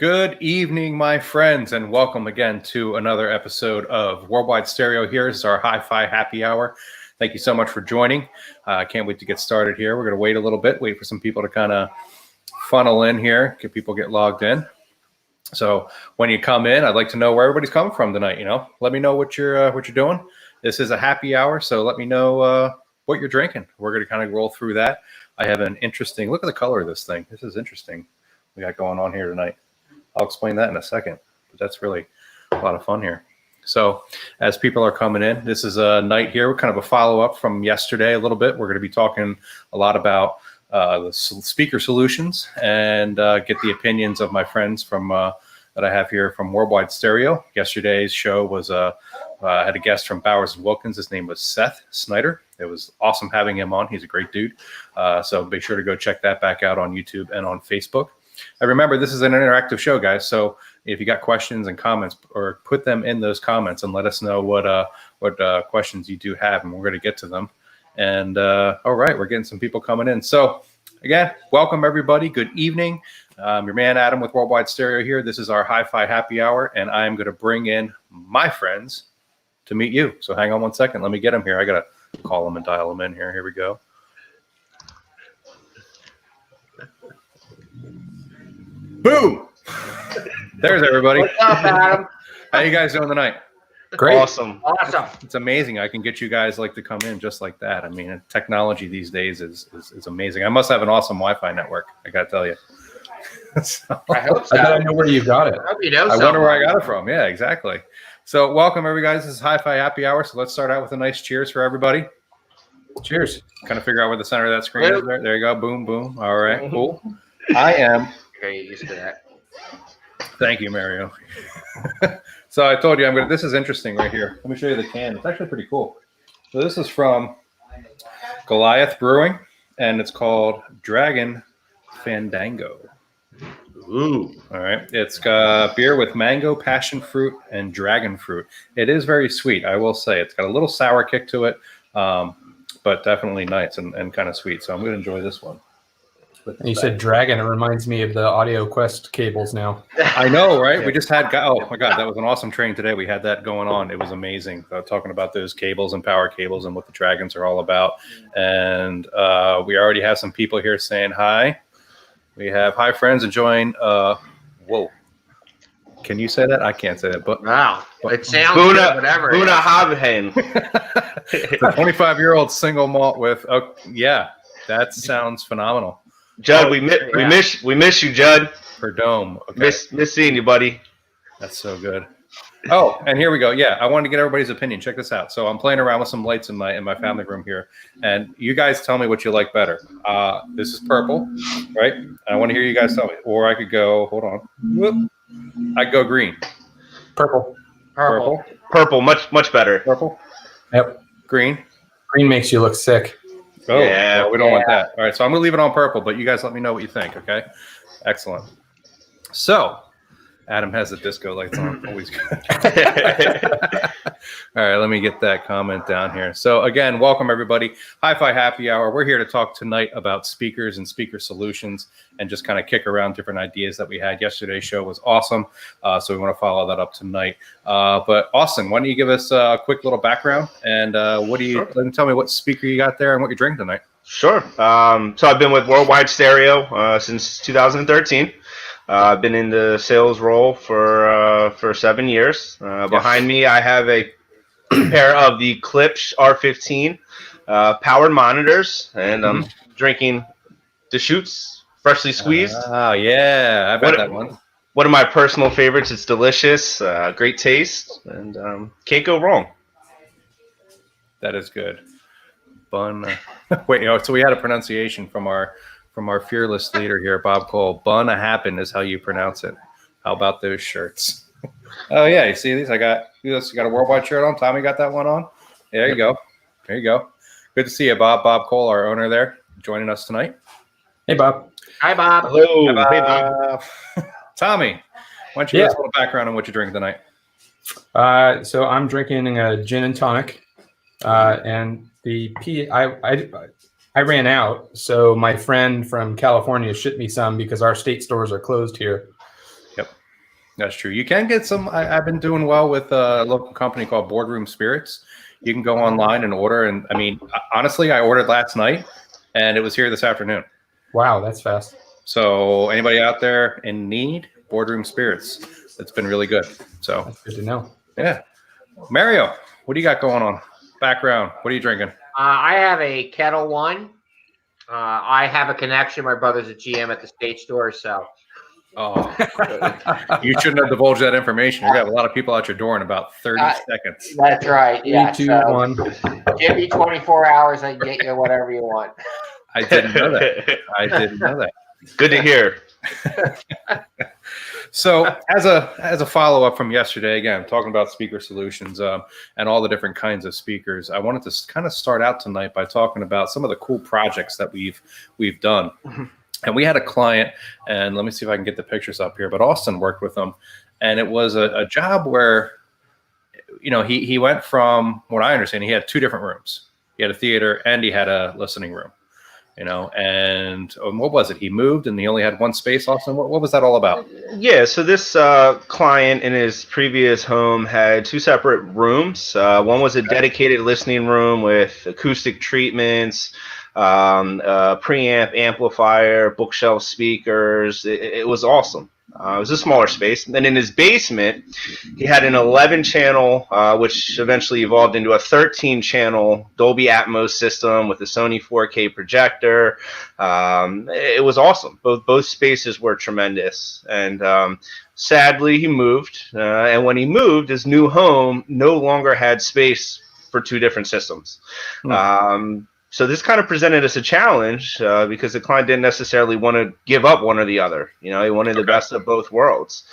Good evening, my friends, and welcome again to another episode of Worldwide Stereo. Here is our Hi-Fi Happy Hour. Thank you so much for joining. I can't wait to get started here. We're going to wait a little bit, wait for some people to kind of funnel in here, get people get logged in. So when you come in, I'd like to know where everybody's coming from tonight. Let me know what you're doing. This is a happy hour, so let me know what you're drinking. We're going to kind of roll through that. I have an interesting look at the color of this thing. This is interesting. We got going on here tonight. I'll explain that in a second, but that's really a lot of fun here. So as people are coming in, this is a night here. We're kind of a follow-up from yesterday a little bit. We're going to be talking a lot about the speaker solutions and get the opinions of my friends from that I have here from Worldwide Stereo. Yesterday's show was I had a guest from Bowers & Wilkins. His name was Seth Snyder. It was awesome having him on. He's a great dude. So be sure to go check that back out on YouTube and on Facebook. And remember, this is an interactive show, guys. So if you got questions and comments, or put them in those comments and let us know what questions you do have, and we're going to get to them. And all right, we're getting some people coming in. So again, welcome everybody. Good evening. Your man Adam with Worldwide Stereo here. This is our Hi-Fi Happy Hour, and I'm going to bring in my friends to meet you. So hang on one second. Let me get them here. I got to call them and dial them in here. Here we go. Boom! There's everybody. What's up, Adam? How you guys doing tonight? Great. Awesome. It's amazing. I can get you guys to come in just like that. I mean, technology these days is amazing. I must have an awesome Wi-Fi network. I got to tell you. So, I hope so. I gotta know where you got it. I hope you know I wonder where I got it from. Yeah, exactly. So welcome, everybody. This is Hi-Fi Happy Hour. So let's start out with a nice cheers for everybody. Cheers. Kind of figure out where the center of that screen is. There you go. Boom, boom. All right, cool. I am. Very used to that. Thank you, Mario. So I told you this is interesting right here. Let me show you the can. It's actually pretty cool. So this is from Goliath Brewing, and it's called Dragon Fandango. Ooh. All right. It's beer with mango, passion fruit, and dragon fruit. It is very sweet, I will say. It's got a little sour kick to it, but definitely nice and kind of sweet. So I'm going to enjoy this one. And you said dragon. It reminds me of the Audio Quest cables now. I know, right? We just had, oh my God, that was an awesome train today. We had that going on. It was amazing. Talking about those cables and power cables and what the dragons are all about. And we already have some people here saying hi. We have hi friends enjoying, whoa. Can you say that? I can't say that. But wow. It sounds good, whatever. Buna Habhen. The 25-year-old single malt with, yeah, that sounds phenomenal. Judd, we miss you, Judd. Perdome. Okay. Miss seeing you, buddy. That's so good. Oh, and here we go. Yeah, I wanted to get everybody's opinion. Check this out. So I'm playing around with some lights in my family room here, and you guys tell me what you like better. This is purple, right? I want to hear you guys tell me. Or I could go. Hold on. Whoop. I could go green. Purple. Purple. Much better. Purple. Yep. Green. Green makes you look sick. Oh, yeah, no, we don't want that. All right, so I'm going to leave it on purple, but you guys let me know what you think, okay? Excellent. So, Adam has the disco lights on. Always good. All right, let me get that comment down here. So, again, welcome, everybody. Hi-Fi Happy Hour. We're here to talk tonight about speakers and speaker solutions and just kind of kick around different ideas that we had. Yesterday's show was awesome, so we want to follow that up tonight. But, Austin, why don't you give us a quick little background, and tell me what speaker you got there and what you're drinking tonight. Sure. So I've been with Worldwide Stereo since 2013. I've been in the sales role for 7 years. Behind me, I have a pair of the Klipsch R15 powered monitors, and I'm drinking Diffusers, freshly squeezed. Oh, yeah. I bet that one. One of my personal favorites. It's delicious, great taste, and can't go wrong. That is good. Bun. Wait, so we had a pronunciation from our fearless leader here, Bob Cole. Bun-a happen is how you pronounce it. How about those shirts? Oh yeah, you see these? You got a Worldwide shirt on. Tommy got that one on. There you go. There you go. Good to see you, Bob. Bob Cole, our owner there, joining us tonight. Hey, Bob. Hi, Bob. Hello. Hi, Bob. Hey, Bob. Tommy, why don't you give us a little background on what you're drinking tonight? So I'm drinking a gin and tonic, and I ran out, so my friend from California shipped me some because our state stores are closed here. Yep. That's true. You can get some. I've been doing well with a local company called Boardroom Spirits. You can go online and order. And I mean, honestly, I ordered last night and it was here this afternoon. Wow, that's fast. So anybody out there in need, Boardroom Spirits. It's been really good. So That's good to know. Yeah. Mario, what do you got going on? Background. What are you drinking? I have a Kettle One. I have a connection. My brother's a GM at the state store, so. Oh, you shouldn't have divulged that information. You're going to have a lot of people out your door in about 30 seconds. That's right. Yeah. 3, 2, 1. Give me 24 hours. I can get you whatever you want. I didn't know that. Good to hear. So as a follow-up from yesterday, again, talking about speaker solutions and all the different kinds of speakers, I wanted to kind of start out tonight by talking about some of the cool projects that we've done. And we had a client, and let me see if I can get the pictures up here, but Austin worked with them. And it was a job where, he went from, what I understand, he had 2 different rooms. He had a theater and he had a listening room, and what was it? He moved and he only had 1 space, Austin. What was that all about? Yeah, so this client in his previous home had 2 separate rooms. One was a dedicated listening room with acoustic treatments, preamp amplifier, bookshelf speakers. It was awesome. It was a smaller space. And then in his basement, he had an 11-channel, which eventually evolved into a 13-channel Dolby Atmos system with a Sony 4K projector. It was awesome. Both spaces were tremendous. And sadly, he moved. And when he moved, his new home no longer had space for 2 different systems. So this kind of presented us a challenge because the client didn't necessarily want to give up one or the other. He wanted the best of both worlds.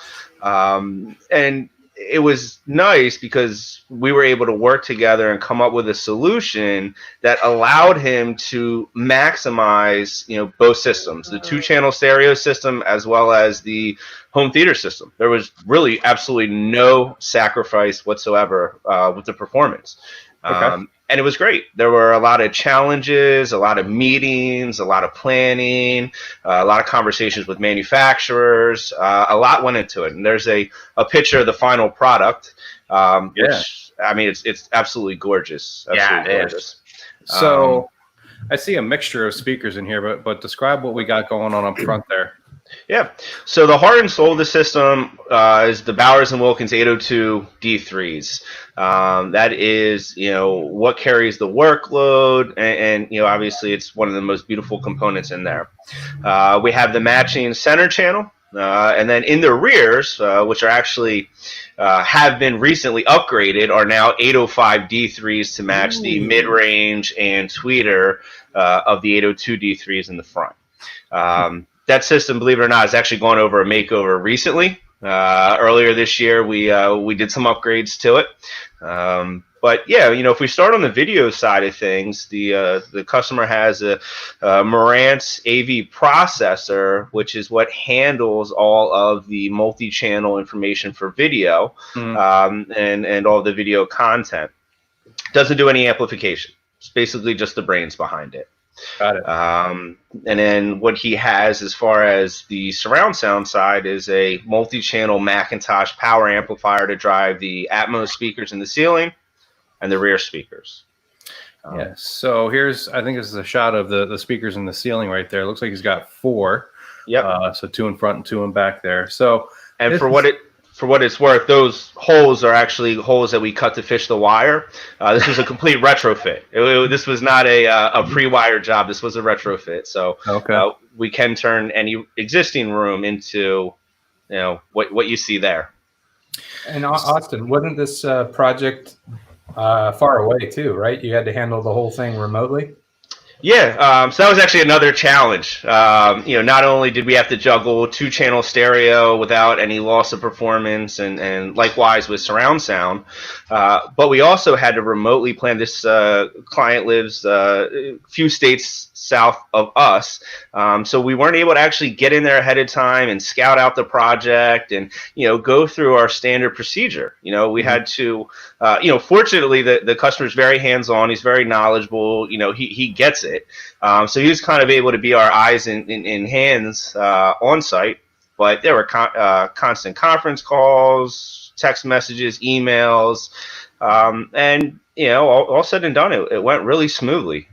And it was nice because we were able to work together and come up with a solution that allowed him to maximize, both systems, the 2-channel stereo system as well as the home theater system. There was really absolutely no sacrifice whatsoever with the performance. Okay. And it was great. There were a lot of challenges, a lot of meetings, a lot of planning, a lot of conversations with manufacturers. A lot went into it. And there's a picture of the final product, which, I mean, it's absolutely gorgeous. Absolutely gorgeous. So I see a mixture of speakers in here, but describe what we got going on up front there. Yeah. So the heart and soul of the system is the Bowers & Wilkins 802 D3s. That is, what carries the workload, and obviously it's one of the most beautiful components in there. We have the matching center channel, and then in the rears, which are actually have been recently upgraded, are now 805 D3s to match the mid-range and tweeter of the 802 D3s in the front. That system, believe it or not, is actually going over a makeover recently. Earlier this year, we did some upgrades to it. But yeah, if we start on the video side of things, the customer has a Marantz Av Processor, which is what handles all of the multi-channel information for video and all the video content. Doesn't do any amplification. It's basically just the brains behind it. Got it. And then what he has as far as the surround sound side is a multi-channel Macintosh power amplifier to drive the Atmos speakers in the ceiling and the rear speakers. Yeah. So I think this is a shot of the speakers in the ceiling right there. It looks like he's got 4. Yep. So 2 in front and 2 in back there. So for what it's worth, those holes are actually holes that we cut to fish the wire. This was a complete retrofit. This was not a pre-wire job. This was a retrofit. So we can turn any existing room into, what you see there. And Austin, wasn't this project far away too, right? You had to handle the whole thing remotely? Yeah, so that was actually another challenge. Not only did we have to juggle 2-channel stereo without any loss of performance, and likewise with surround sound, but we also had to remotely plan. This client lives a few states south of us, so we weren't able to actually get in there ahead of time and scout out the project and go through our standard procedure. We had to, fortunately the customer's very hands-on. He's very knowledgeable. He gets it. So he was kind of able to be our eyes and hands on site. but there were constant conference calls, text messages, emails, and all said and done, it went really smoothly.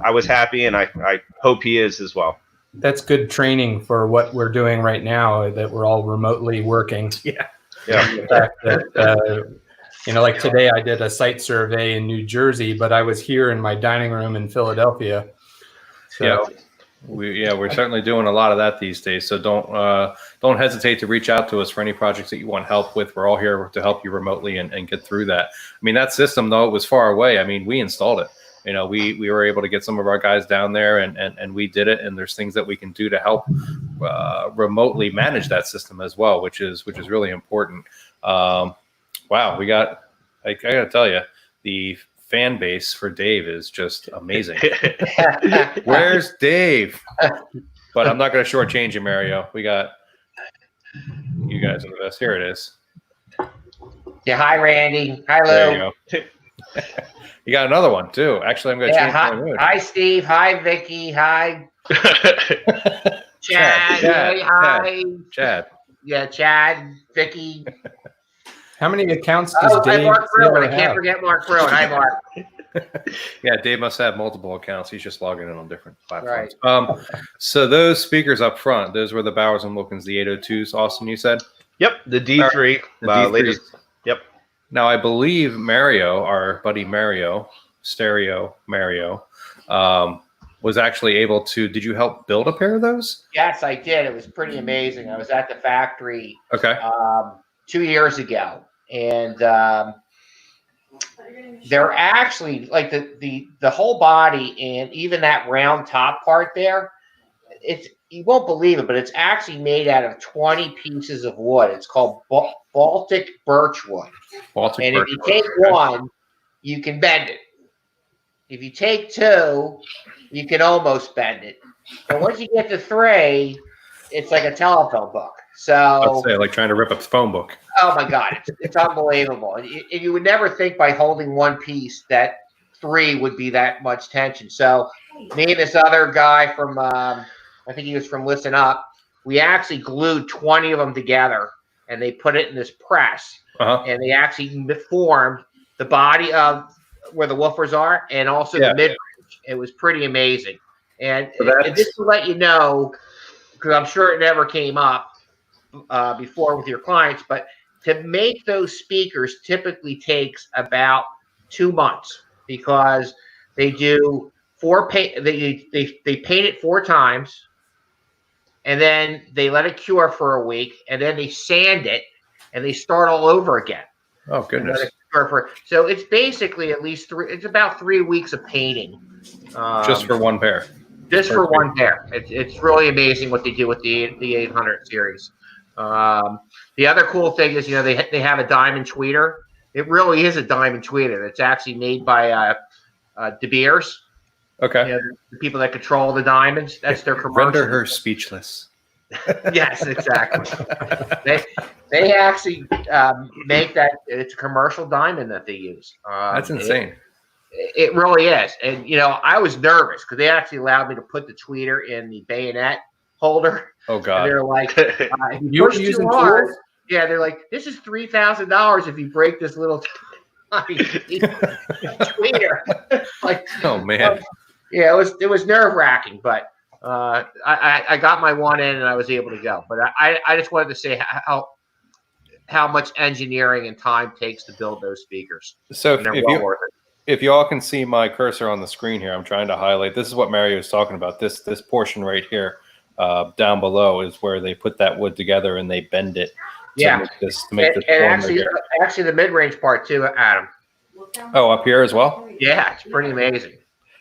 I was happy, and I hope he is as well. That's good training for what we're doing right now, that we're all remotely working. Yeah. The fact that, like today I did a site survey in New Jersey, but I was here in my dining room in Philadelphia. So. Yeah. We're certainly doing a lot of that these days. So don't hesitate to reach out to us for any projects that you want help with. We're all here to help you remotely and get through that. I mean, that system, though it was far away, I mean, we installed it. We were able to get some of our guys down there and we did it. And there's things that we can do to help remotely manage that system as well, which is really important. Wow, I got to tell you, the fan base for Dave is just amazing. Where's Dave? But I'm not going to shortchange you, Mario. We got you guys are the best. Here it is. Yeah, hi, Randy. Hi, Lou. There you go. You got another one too. Actually, I'm going to change my mood. Hi, Steve. Hi, Vicky. Hi, Chad. Hi, Chad. Yeah, Chad, Vicky. How many accounts does Dave Mark Bruin. I have? can't forget Mark Bruin. Hi, Mark. Yeah, Dave must have multiple accounts. He's just logging in on different platforms. Right. So those speakers up front, those were the Bowers and Wilkins, the 802s, Austin, you said? Yep, the D3. The D3. Latest. Yep. Now, I believe Mario, our buddy Mario, Stereo Mario, was actually able to, did you help build a pair of those? Yes, I did. It was pretty amazing. I was at the factory Okay. 2 years ago. And they're actually like the whole body and even that round top part there. It's, you won't believe it, but it's actually made out of 20 pieces of wood. It's called Baltic birch wood. And if you take one, you can bend it. If you take two, you can almost bend it. But once you get to three, it's like a telephone book. So I'd say like trying to rip a phone book. Oh my God, it's unbelievable. And you would never think by holding one piece that three would be that much tension. So me and this other guy from, I think he was from Listen Up, we actually glued 20 of them together and they put it in this press. And they actually formed the body of where the woofers are and also the mid-range. It was pretty amazing. And just to let you know, because I'm sure it never came up before with your clients, but to make those speakers typically takes about 2 months because they do they paint it 4 times and then they let it cure for a week and then they sand it and they start all over again. Oh goodness. So it's basically at least it's about 3 weeks of painting. Just for one pair. Just for one pair. It's really amazing what they do with the 800 series. The other cool thing is, they have a diamond tweeter. It really is a diamond tweeter. It's actually made by De Beers. Okay. The people that control the diamonds. That's their commercial. Render her speechless. Yes, exactly. They actually make that. It's a commercial diamond that they use. That's insane. It really is. And, I was nervous because they actually allowed me to put the tweeter in the bayonet holder. Oh, God. And they're like, you were using tools? Yeah, they're like, this is $3,000 if you break this little tweeter. Like, oh, man. Yeah, it was nerve-wracking, but I got my one in and I was able to go. But I just wanted to say how much engineering and time takes to build those speakers. So if you all can see my cursor on the screen here, I'm trying to highlight. This is what Mario is talking about. This portion right here down below is where they put that wood together and they bend it to make this actually the mid-range part too, Adam. Oh, up here as well? Yeah, it's pretty amazing.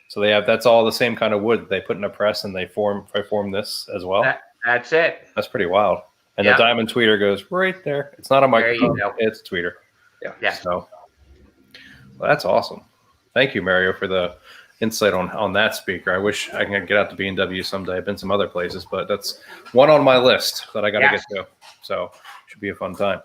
So that's all the same kind of wood they put in a press and they form this as well. That's it. That's pretty wild. And the diamond tweeter goes right there. It's not a microphone, it's a tweeter. Yeah. So that's awesome. Thank you, Mario, for the insight on that speaker. I wish I can get out to B&W someday. I've been some other places, but that's one on my list that I got to get to. So should be a fun time.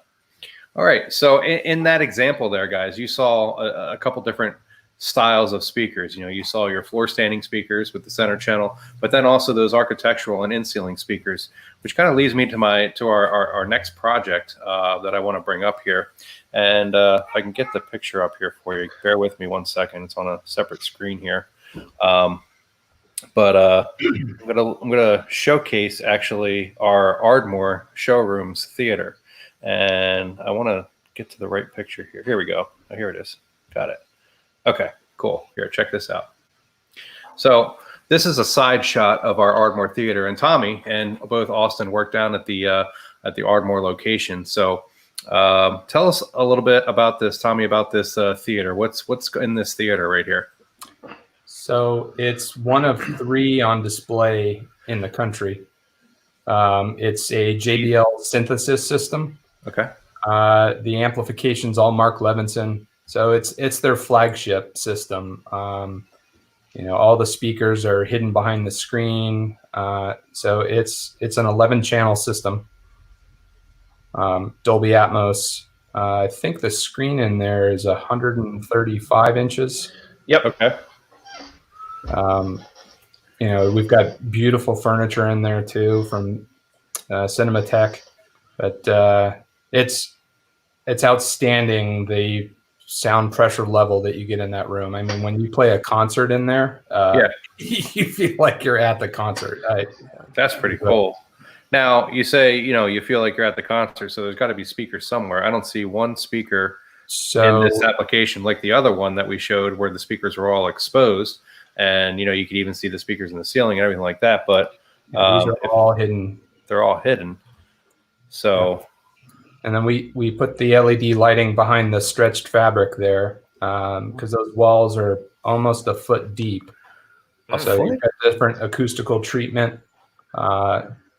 All right. So in that example there, guys, you saw a couple different styles of speakers. You saw your floor standing speakers with the center channel, but then also those architectural and in-ceiling speakers, which kind of leads me to our next project that I want to bring up here. And if I can get the picture up here for you, bear with me 1 second. It's on a separate screen here. But I'm gonna showcase actually our Ardmore Showrooms Theater, and I want to get to the right picture here. Here we go. Oh, here it is. Got it. Okay, cool. Here, check this out. So this is a side shot of our Ardmore Theater, and Tommy and both Austin worked down at the Ardmore location. So tell us a little bit about this, Tommy, about this theater. What's in this theater right here? So it's one of 3 on display in the country. It's a Jbl Synthesis system. Okay. The amplification's all Mark Levinson. So it's their flagship system. All the speakers are hidden behind the screen. So it's an 11-channel system. Dolby Atmos. I think the screen in there is 135 inches. Yep. Okay. We've got beautiful furniture in there too from Cinematech, but it's outstanding, the sound pressure level that you get in that room. I mean, when you play a concert in there, you feel like you're at the concert. That's pretty cool. Now, you say, you feel like you're at the concert, so there's got to be speakers somewhere. I don't see one speaker in this application like the other one that we showed where the speakers were all exposed. And, you could even see the speakers in the ceiling and everything like that. But these are all hidden. They're all hidden. So, and then we put the LED lighting behind the stretched fabric there because those walls are almost a foot deep. So you've got different acoustical treatment,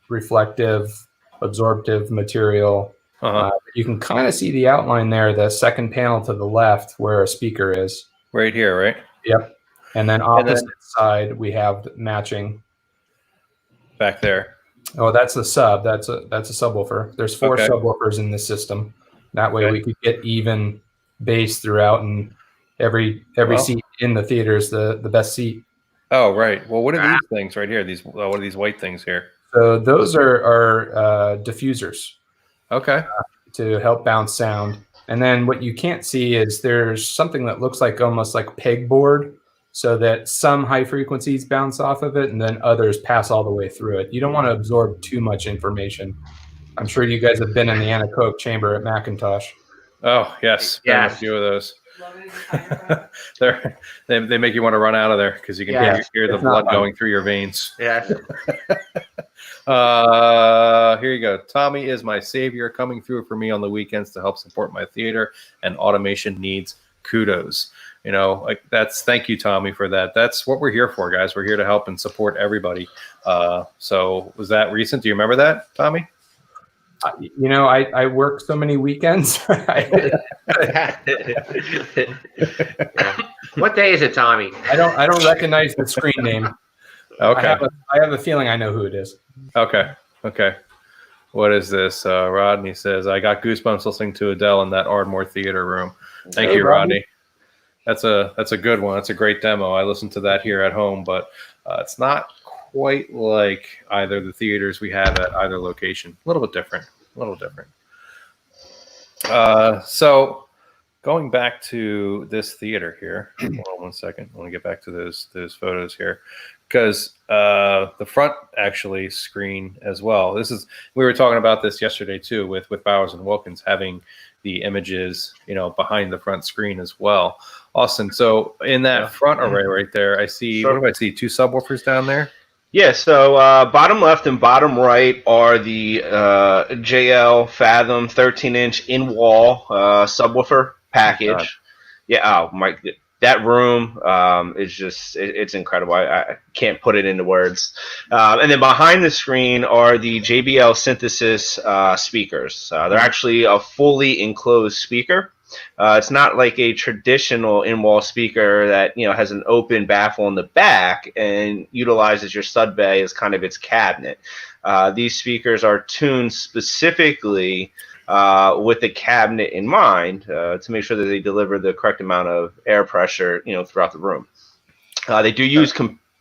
reflective, absorptive material. You can kind of see the outline there, the second panel to the left where a speaker is. Right here, right? Yep. And then opposite side, we have matching. Back there. Oh, that's the sub. That's a subwoofer. There's 4 subwoofers in this system. That way we could get even bass throughout, and every seat in the theater is the best seat. Oh, right. Well, what are these things right here? What are these white things here? So those are diffusers. Okay. To help bounce sound. And then what you can't see is there's something that looks like almost like pegboard, so that some high frequencies bounce off of it and then others pass all the way through it. You don't want to absorb too much information. I'm sure you guys have been in the anechoic chamber at Macintosh. Oh, yes. Been in a few of those. They make you want to run out of there because you can hear the blood going through your veins. Yes. Here you go. Tommy is my savior, coming through for me on the weekends to help support my theater and automation needs. Kudos. Thank you, Tommy, for that. That's what we're here for, guys. We're here to help and support everybody. So was that recent? Do you remember that, Tommy? I work so many weekends. What day is it, Tommy? I don't recognize the screen name. Okay. I have a feeling I know who it is. Okay. What is this? Rodney says, I got goosebumps listening to Adele in that Ardmore Theater room. Thank you, Rodney. That's a good one. That's a great demo. I listened to that here at home, but it's not quite like either the theaters we have at either location. A little bit different. So going back to this theater here, hold on 1 second. I want to get back to those photos here because the front actually screen as well. We were talking about this yesterday too with Bowers and Wilkins having the images, behind the front screen as well. Austin, so in that front array right there, I see, what do I see? 2 subwoofers down there? Yeah, so bottom left and bottom right are the JL Fathom 13-inch in-wall subwoofer package. Yeah, oh my, that room is just, it's incredible. I can't put it into words. And then behind the screen are the JBL Synthesis speakers. They're actually a fully enclosed speaker. It's not like a traditional in-wall speaker that has an open baffle in the back and utilizes your stud bay as kind of its cabinet. these speakers are tuned specifically with the cabinet in mind to make sure that they deliver the correct amount of air pressure, throughout the room. They do use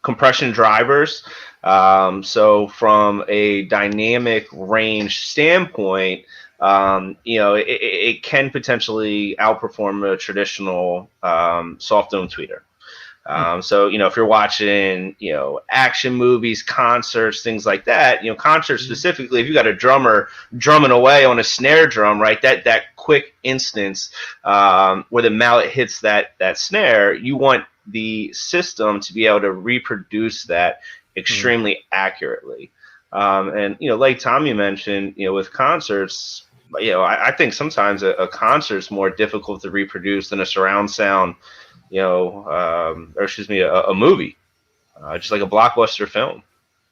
compression drivers. So from a dynamic range standpoint, it can potentially outperform a traditional soft dome tweeter. So, if you're watching, action movies, concerts, things like that, concerts specifically, if you got a drummer drumming away on a snare drum, right, that quick instance where the mallet hits that snare, you want the system to be able to reproduce that extremely accurately. And, like Tommy mentioned, with concerts, I think sometimes a concert's more difficult to reproduce than a surround sound, a movie, just like a blockbuster film.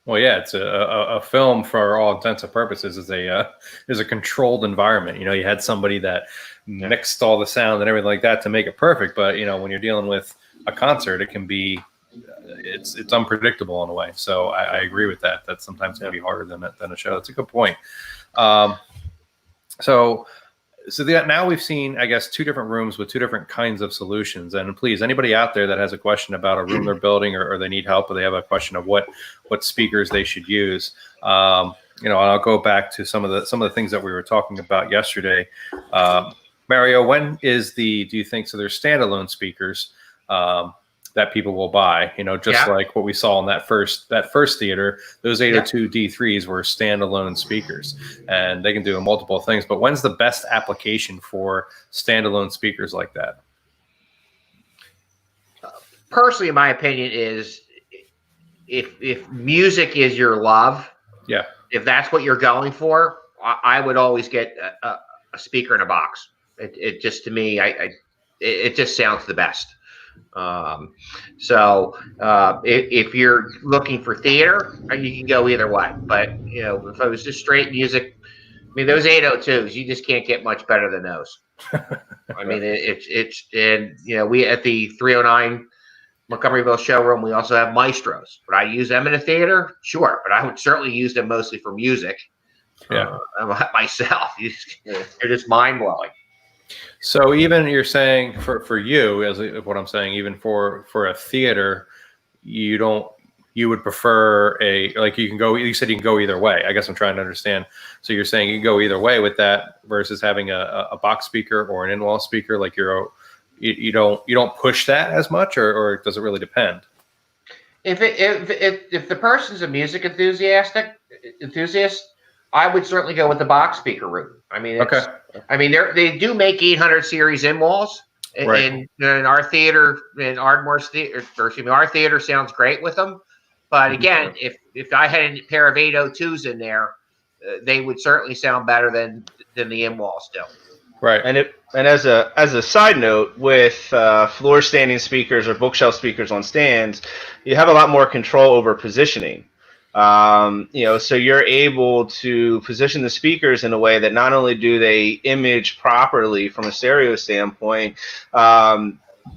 Well, yeah, it's a film for all intents and purposes is a controlled environment. You had somebody that mixed all the sound and everything like that to make it perfect. But when you're dealing with a concert, it can be it's unpredictable in a way. So I agree with that. That sometimes can be harder than a show. That's a good point. So now we've seen, I guess, two different rooms with two different kinds of solutions. And please, anybody out there that has a question about a room they're building or they need help or they have a question of what speakers they should use, I'll go back to some of the things that we were talking about yesterday. Mario, when is do you think, so there's standalone speakers that people will buy, like what we saw in that first theater, those 802 D3s were standalone speakers and they can do multiple things. But when's the best application for standalone speakers like that? Personally, in my opinion, is if music is your love, if that's what you're going for, I would always get a speaker in a box. It just, to me, it just sounds the best. If you're looking for theater, you can go either way. But if I was just straight music, those 802s, you just can't get much better than those. We at the 309 Montgomeryville showroom, we also have Maestros. Would I use them in a theater? Sure, but I would certainly use them mostly for music. Myself, they're just mind blowing. So even you're saying for you, as what I'm saying, even for a theater, you would prefer you said you can go either way. I guess I'm trying to understand. So you're saying you can go either way with that versus having a box speaker or an in-wall speaker, like you don't push that as much, or does it really depend? If the person's a music enthusiast, I would certainly go with the box speaker route. They do make 800 series in walls, and our theater, in Ardmore's theater, our theater sounds great with them. But again, if I had a pair of 802s in there, they would certainly sound better than the in walls do. Right. And as a side note, with floor standing speakers or bookshelf speakers on stands, you have a lot more control over positioning. So you're able to position the speakers in a way that not only do they image properly from a stereo standpoint,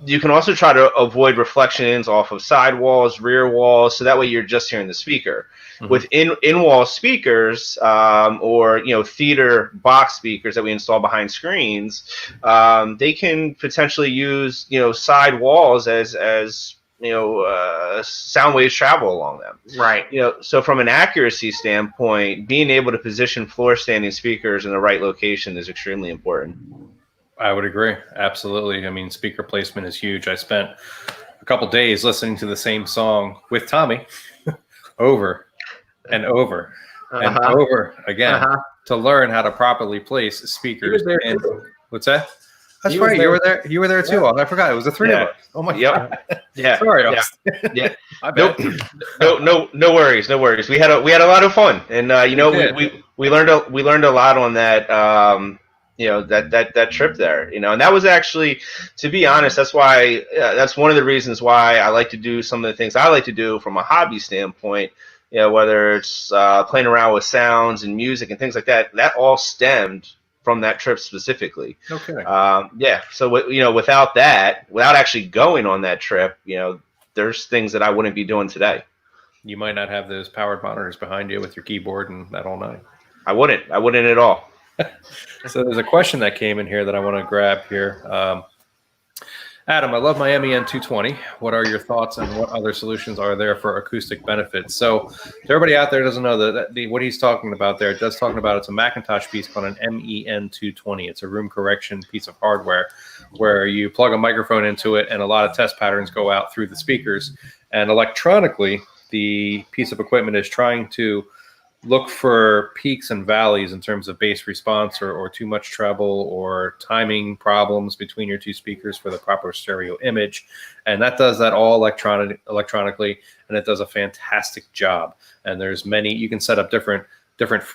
you can also try to avoid reflections off of side walls, rear walls, so that way you're just hearing the speaker. Mm-hmm. With in-wall speakers or theater box speakers that we install behind screens, they can potentially use side walls as sound waves travel along them. Right. So from an accuracy standpoint, being able to position floor standing speakers in the right location is extremely important. I would agree. Absolutely. Speaker placement is huge. I spent a couple days listening to the same song with Tommy over and over and over again to learn how to properly place speakers. What's that? That's right. You were there. You were there too. I forgot. It was the three of us. Oh my God. Yeah. Sorry. Yeah. No worries. No worries. We had a lot of fun, and we learned a lot on that. That trip there. And that was actually, to be honest, that's why that's one of the reasons why I like to do some of the things I like to do from a hobby standpoint. Whether it's playing around with sounds and music and things like that. That all stemmed from that trip specifically. No kidding. So without actually going on that trip, there's things that I wouldn't be doing today. you might not have those powered monitors behind you with your keyboard and that all night. I wouldn't at all. So there's a question that came in here that I want to grab here. Adam, I love my MEN 220. What are your thoughts and what other solutions are there for acoustic benefits? So to everybody out there who doesn't know what he's talking about there, it's a Macintosh piece called an MEN 220. It's a room correction piece of hardware where you plug a microphone into it and a lot of test patterns go out through the speakers. And electronically, the piece of equipment is trying to look for peaks and valleys in terms of bass response or too much treble or timing problems between your two speakers for the proper stereo image. And that does that all electronically, and it does a fantastic job. And there's many, you can set up different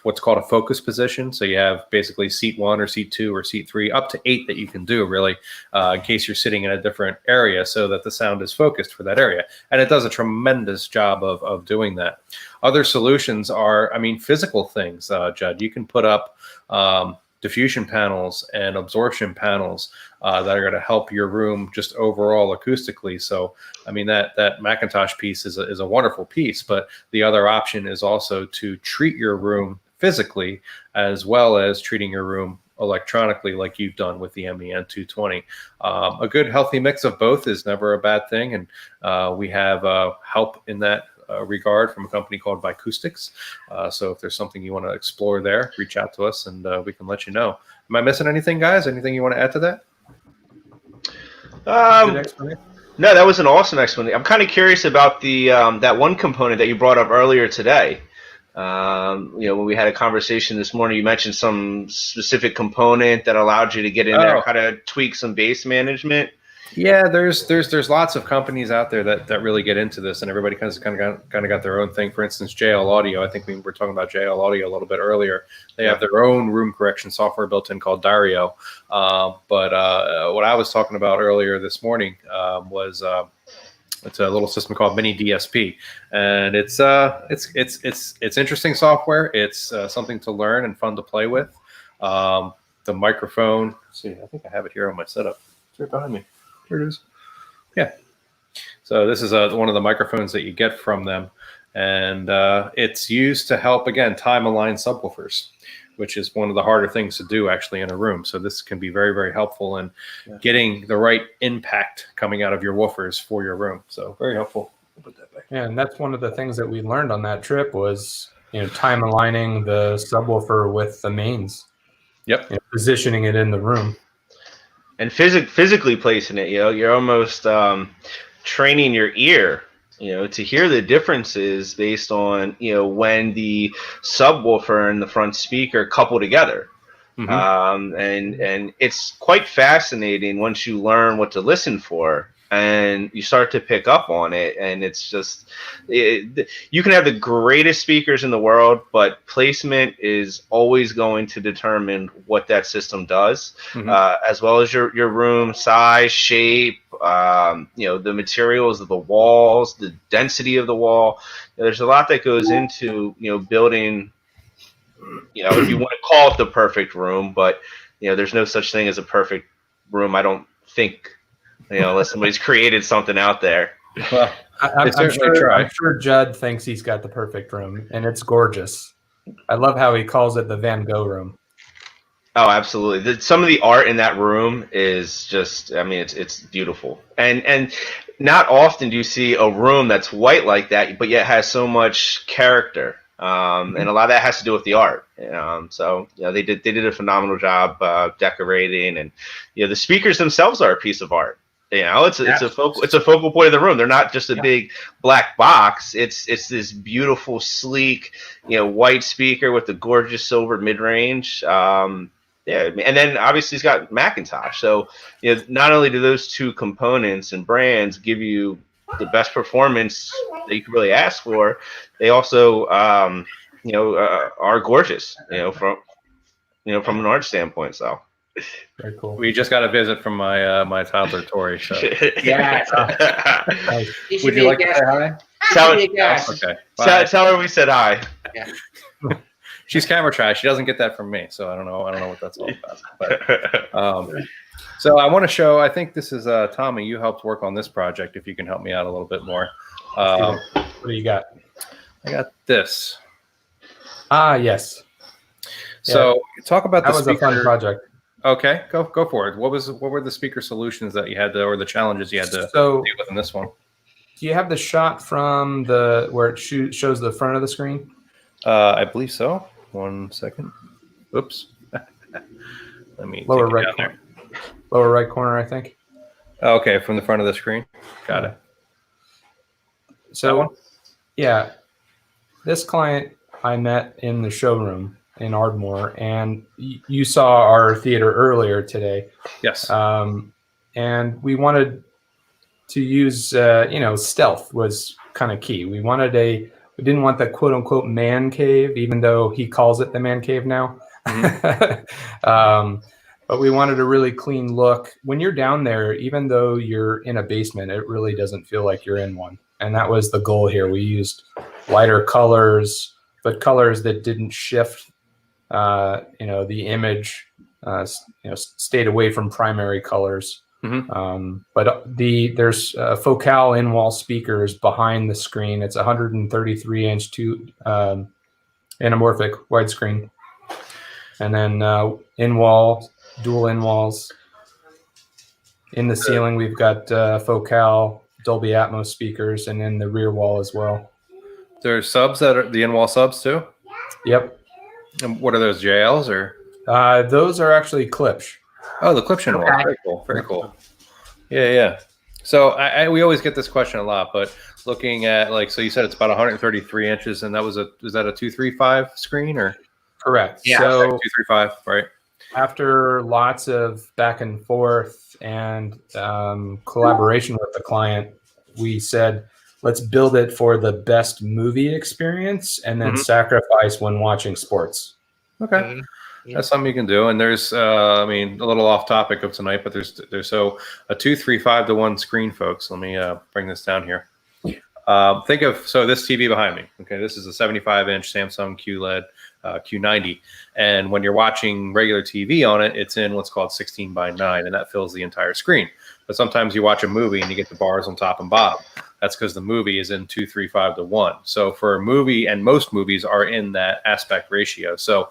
what's called a focus position. So you have basically seat 1 or seat 2 or seat 3, up to 8 that you can do really, in case you're sitting in a different area so that the sound is focused for that area. And it does a tremendous job of doing that. Other solutions are, physical things, Judd. You can put up diffusion panels and absorption panels that are going to help your room just overall acoustically. So, that Macintosh piece is a wonderful piece, but the other option is also to treat your room physically as well as treating your room electronically like you've done with the MEN 220. A good healthy mix of both is never a bad thing. And we have help in that regard from a company called Vicoustics. So if there's something you want to explore there, reach out to us and we can let you know. Am I missing anything, guys? Anything you want to add to that? No, that was an awesome explanation. I'm kind of curious about the that one component that you brought up earlier today. When we had a conversation this morning, you mentioned some specific component that allowed you to get in there, kind of tweak some bass management. Yeah, there's lots of companies out there that really get into this, and everybody kind of got their own thing. For instance, JL Audio. I think we were talking about JL Audio a little bit earlier. They have their own room correction software built in called Dario. But what I was talking about earlier this morning was it's a little system called Mini DSP, and it's interesting software. It's something to learn and fun to play with. The microphone. Let's see, I think I have it here on my setup. It's right behind me. Here it is. Yeah. So this is one of the microphones that you get from them. And it's used to help, again, time align subwoofers, which is one of the harder things to do actually in a room. So this can be very, very helpful in getting the right impact coming out of your woofers for your room. So very helpful. I'll put that back. Yeah, and that's one of the things that we learned on that trip was, time aligning the subwoofer with the mains. Yep. Positioning it in the room. And physically placing it, you're almost training your ear, to hear the differences based on, when the subwoofer and the front speaker couple together. Mm-hmm. And it's quite fascinating once you learn what to listen for and you start to pick up on it. And it's just, you can have the greatest speakers in the world, but placement is always going to determine what that system does, as well as your room size, shape, the materials of the walls, the density of the wall. There's a lot that goes into, building, if you want to call it the perfect room, but, there's no such thing as a perfect room. I don't think, unless somebody's created something out there. Well, I'm sure Judd thinks he's got the perfect room, and it's gorgeous. I love how he calls it the Van Gogh room. Oh, absolutely. Some of the art in that room is just, it's beautiful. And not often do you see a room that's white like that, but yet has so much character. And a lot of that has to do with the art. So they did a phenomenal job decorating, and the speakers themselves are a piece of art. It's a focal point of the room. They're not just a big black box. It's this beautiful, sleek, white speaker with the gorgeous silver mid range. And then obviously he's got Macintosh. So not only do those two components and brands give you the best performance that you could really ask for, they also are gorgeous. From an art standpoint. So. Very cool. We just got a visit from my toddler Tori. So. Yeah. Would you like to say hi? Okay. Tell her we said hi. Yeah. She's camera shy. She doesn't get that from me, so I don't know what that's all about. But, so I want to show. I think this is Tommy. You helped work on this project. If you can help me out a little bit more. What do you got? I got this. Ah, yes. So talk about That the was a fun project. Okay, go for it. What were the speaker solutions that you had to, or the challenges you had to So, deal with in this one? do you have the shot from the where it shows the front of the screen? I believe so. 1 second. Oops. Let me Lower take it right down corner. there. Lower right corner, I think. Okay, from the front of the screen. Got it. So, yeah, this client I met in the showroom in Ardmore, and you saw our theater earlier today. Yes. And we wanted to use, stealth was kind of key. We didn't want the quote unquote man cave, even though he calls it the man cave now. But we wanted a really clean look. When you're down there, even though you're in a basement, it really doesn't feel like you're in one. And that was the goal here. We used lighter colors, but colors that didn't shift, the image, stayed away from primary colors. But there's Focal in-wall speakers behind the screen. It's 133-inch anamorphic widescreen, and then dual in-walls. In the ceiling, we've got Focal Dolby Atmos speakers, and in the rear wall as well. There's subs that are the in-wall subs too. Yep. And what are those, JLs or? Those are actually Klipsch. Oh, the Klipsch in-wall. Okay. Very cool. Very cool. Yeah. So we always get this question a lot, but looking at so you said it's about 133 inches, and was that a 235 screen or? Correct. Yeah. So 235, right? after lots of back and forth and collaboration with the client, we said, let's build it for the best movie experience and then sacrifice when watching sports. Okay. That's something you can do. And there's, a little off topic of tonight, but there's a 235-to-1 screen, folks. Let me bring this down here. Think of, this TV behind me. Okay. This is a 75-inch Samsung QLED Q90. And when you're watching regular TV on it, it's in what's called 16:9, and that fills the entire screen. But sometimes you watch a movie and you get the bars on top and bottom. That's because the movie is in 235-to-1. So for a movie, and most movies are in that aspect ratio. So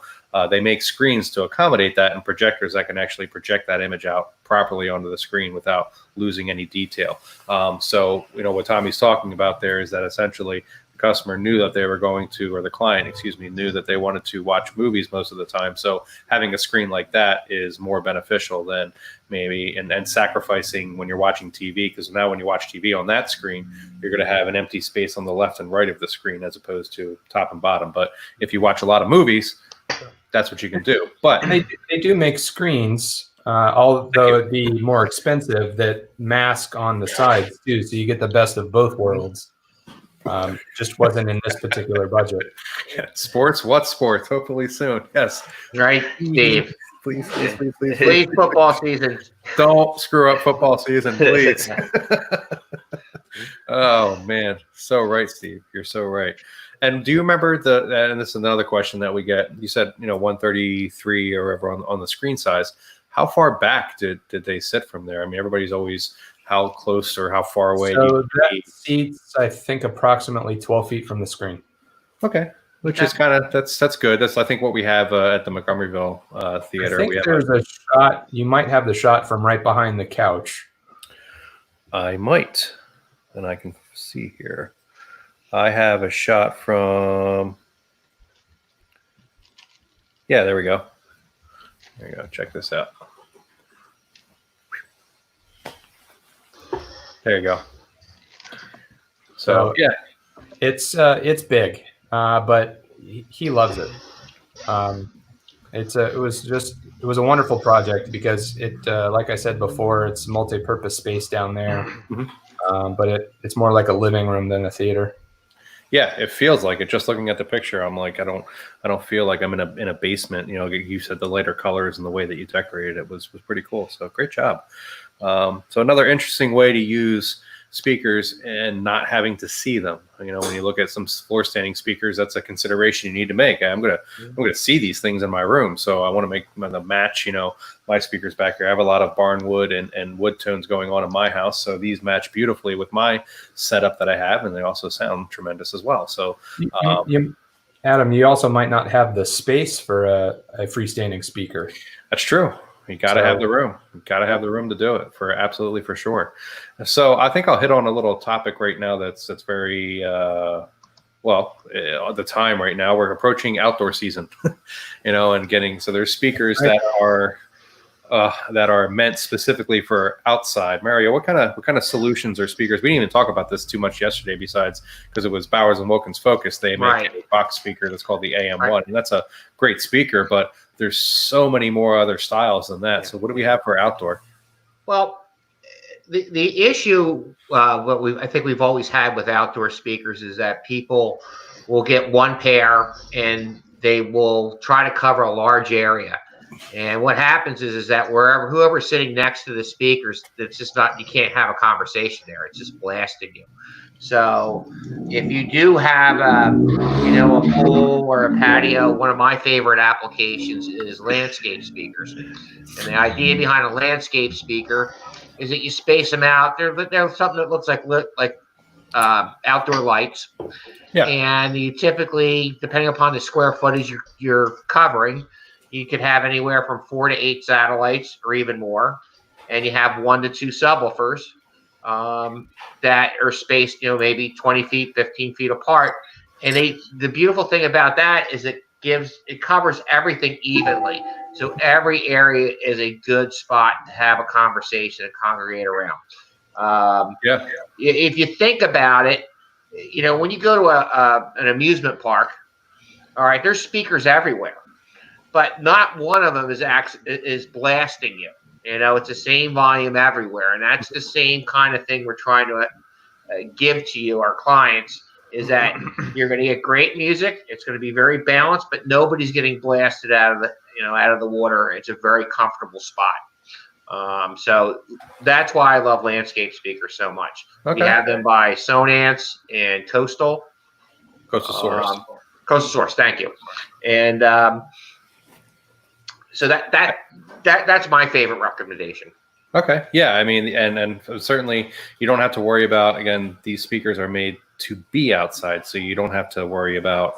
they make screens to accommodate that, and projectors that can actually project that image out properly onto the screen without losing any detail. So what Tommy's talking about there is that essentially the customer knew that they were going to, or the client, knew that they wanted to watch movies most of the time. So having a screen like that is more beneficial than maybe and sacrificing when you're watching TV, because now when you watch TV on that screen, you're going to have an empty space on the left and right of the screen as opposed to top and bottom. But if you watch a lot of movies, that's what you can do. But they do make screens, although it'd be more expensive, that mask on the sides too, so you get the best of both worlds. Just wasn't in this particular budget. Yeah, sports? What sports? Hopefully soon. Yes. Right, Steve. Please. Please, football season. Don't screw up football season, please. Oh man, so right, Steve. You're so right. And do you remember and this is another question that we get. You said 133 or whatever on the screen size. How far back did they sit from there? I mean, everybody's always how close or how far away. So that seats, I think, approximately 12 feet from the screen. Okay, which is kind of that's good. That's I think what we have at the Montgomeryville theater. I think there's a shot. You might have the shot from right behind the couch. I might, and I can see here. I have a shot from. Yeah, there we go. There you go. Check this out. There you go. So yeah, it's big, but he loves it. It was a wonderful project because it, like I said before, it's multi-purpose space down there, but it's more like a living room than a theater. Yeah, it feels like it. Just looking at the picture, I'm like, I don't feel like I'm in a basement. You said the lighter colors and the way that you decorated it was pretty cool. So great job. So another interesting way to use speakers and not having to see them. You know, when you look at some floor standing speakers, that's a consideration you need to make. I'm gonna see these things in my room, so I want to make them match. You know, my speakers back here. I have a lot of barnwood and wood tones going on in my house, so these match beautifully with my setup that I have, and they also sound tremendous as well. So, Adam, you also might not have the space for a freestanding speaker. That's true. You got to have the room. You got to have the room to do it for sure. So I think I'll hit on a little topic right now that's very the time right now. We're approaching outdoor season, you know, and there's speakers that are meant specifically for outside. Mario, what kind of solutions or speakers? We didn't even talk about this too much yesterday, besides because it was Bowers and Wilkins Focus. They make a box speaker that's called the AM1, and that's a great speaker, but there's so many more other styles than that. So what do we have for outdoor? Well, the issue I think we've always had with outdoor speakers is that people will get one pair and they will try to cover a large area. And what happens is that whoever's sitting next to the speakers, it's just not, you can't have a conversation there. It's just blasting you. So if you do have a pool or a patio, one of my favorite applications is landscape speakers. And the idea behind a landscape speaker is that you space them out there, but there's something that looks like outdoor lights. Yeah. And you typically, depending upon the square footage you're covering, you could have anywhere from 4 to 8 satellites or even more. And you have 1 to 2 subwoofers that are spaced, maybe 20 feet, 15 feet apart. And the beautiful thing about that is it covers everything evenly. So every area is a good spot to have a conversation and congregate around. If you think about it, when you go to an amusement park, all right, there's speakers everywhere, but not one of them is blasting you. It's the same volume everywhere, and that's the same kind of thing we're trying to give to you, our clients, is that you're going to get great music. It's going to be very balanced, but nobody's getting blasted out of the water. It's a very comfortable spot. So that's why I love landscape speakers so much. Okay. We have them by Sonance and Coastal Source. Coastal Source, thank you. And so that's my favorite recommendation. Okay. Yeah. I mean, and certainly you don't have to worry about, again, these speakers are made to be outside, so you don't have to worry about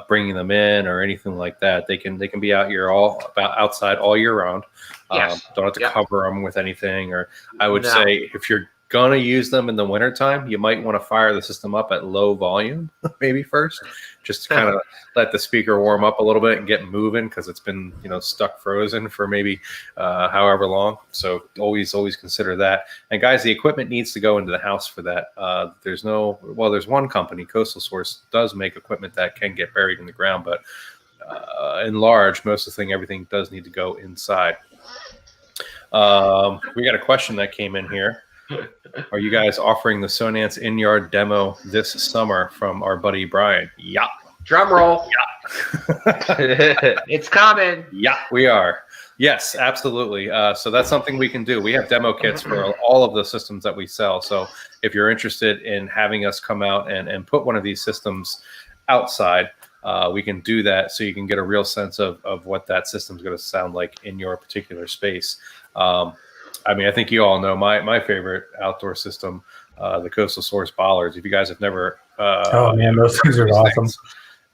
bringing them in or anything like that. They can be out here outside all year round. Yes. Don't have to cover them with anything. Or I would say if you're going to use them in the wintertime, you might want to fire the system up at low volume maybe first, just to kind of let the speaker warm up a little bit and get moving, because it's been stuck frozen for maybe however long. So always consider that. And guys, the equipment needs to go into the house for that. There's one company, Coastal Source, does make equipment that can get buried in the ground, but in large, everything does need to go inside. We got a question that came in here. Are you guys offering the Sonance in-yard demo this summer, from our buddy Brian? Yeah. Drum roll. Yeah. It's coming. Yeah, we are. Yes, absolutely. So that's something we can do. We have demo kits for all of the systems that we sell. So if you're interested in having us come out and put one of these systems outside, we can do that, so you can get a real sense of what that system's going to sound like in your particular space. I mean, I think you all know my favorite outdoor system, the Coastal Source bollards. If you guys have never, oh man, those things are awesome.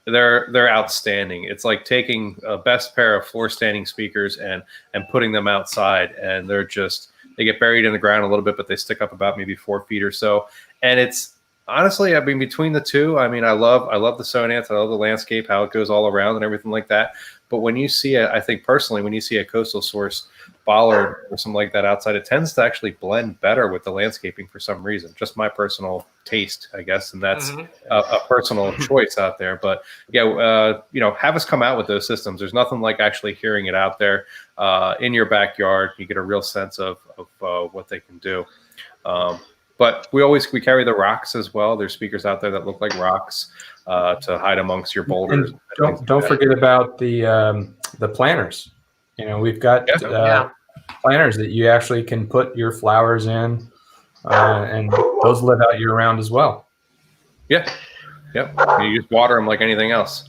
They're outstanding. It's like taking a best pair of floor standing speakers and putting them outside, and they get buried in the ground a little bit, but they stick up about maybe 4 feet or so. And it's honestly, I mean, between the two, I mean, I love the Sonance, I love the landscape, how it goes all around and everything like that. But when you see I think personally, when you see a Coastal Source bollard or something like that outside, it tends to actually blend better with the landscaping for some reason. Just my personal taste, I guess, and that's a personal choice out there. But yeah, have us come out with those systems. There's nothing like actually hearing it out there in your backyard. You get a real sense of what they can do. But we carry the rocks as well. There's speakers out there that look like rocks to hide amongst your boulders. And don't forget about the planters. We've got planters that you actually can put your flowers in. and those live out year round as well. Yeah. Yep. You just water them like anything else.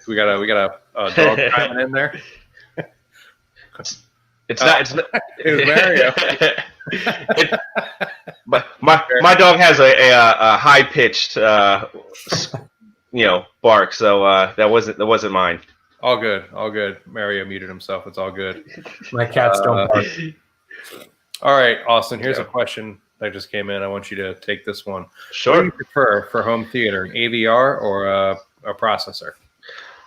We got a dog climbing in there. It's not. It was Mario. My dog has a high pitched bark, so that wasn't mine. All good. Mario muted himself. It's all good. My cats don't bark. All right, Austin. Here's a question that just came in. I want you to take this one. Sure. What do you prefer for home theater, an AVR or a processor?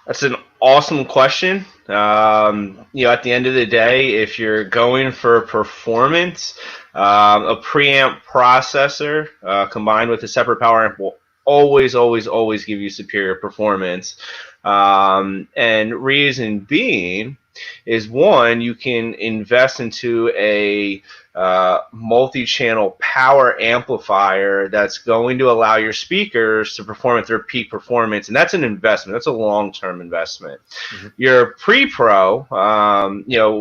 That's an awesome question. At the end of the day, if you're going for performance, a preamp processor combined with a separate power amp will always give you superior performance. And reason being is, one, you can invest into a multi-channel power amplifier that's going to allow your speakers to perform at their peak performance, and that's an investment. That's a long-term investment. Mm-hmm. Your pre-pro,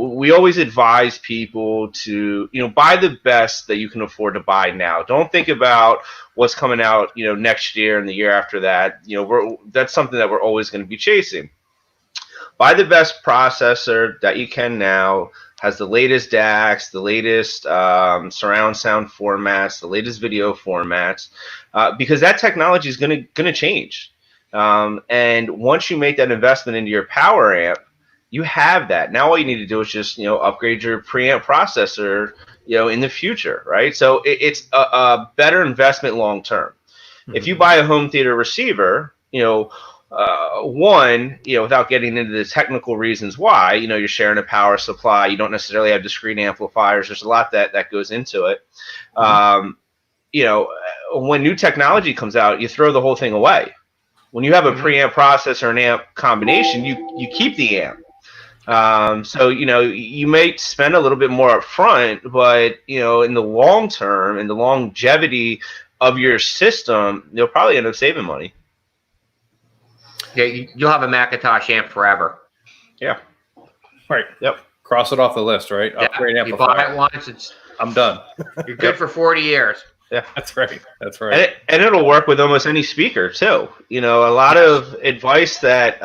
we always advise people to buy the best that you can afford to buy now. Don't think about what's coming out next year and the year after that. That's something that we're always going to be chasing. Buy the best processor that you can now. Has the latest DACs, the latest surround sound formats, the latest video formats, because that technology is going to change. And once you make that investment into your power amp, you have that. Now all you need to do is just upgrade your preamp processor in the future, right? So it's a better investment long term. Mm-hmm. If you buy a home theater receiver, without getting into the technical reasons why, you're sharing a power supply, you don't necessarily have discrete amplifiers. There's a lot that goes into it. Mm-hmm. When new technology comes out, you throw the whole thing away. When you have a preamp processor and amp combination, you keep the amp. So you may spend a little bit more up front, but in the long term, in the longevity of your system, you'll probably end up saving money. Yeah, you'll have a Macintosh amp forever. Yeah. Right. Yep. Cross it off the list, right? Yeah. Upgrade amplifier. You buy it once, I'm done. You're good for 40 years. Yeah, that's right. That's right. And it'll work with almost any speaker too. A lot of advice that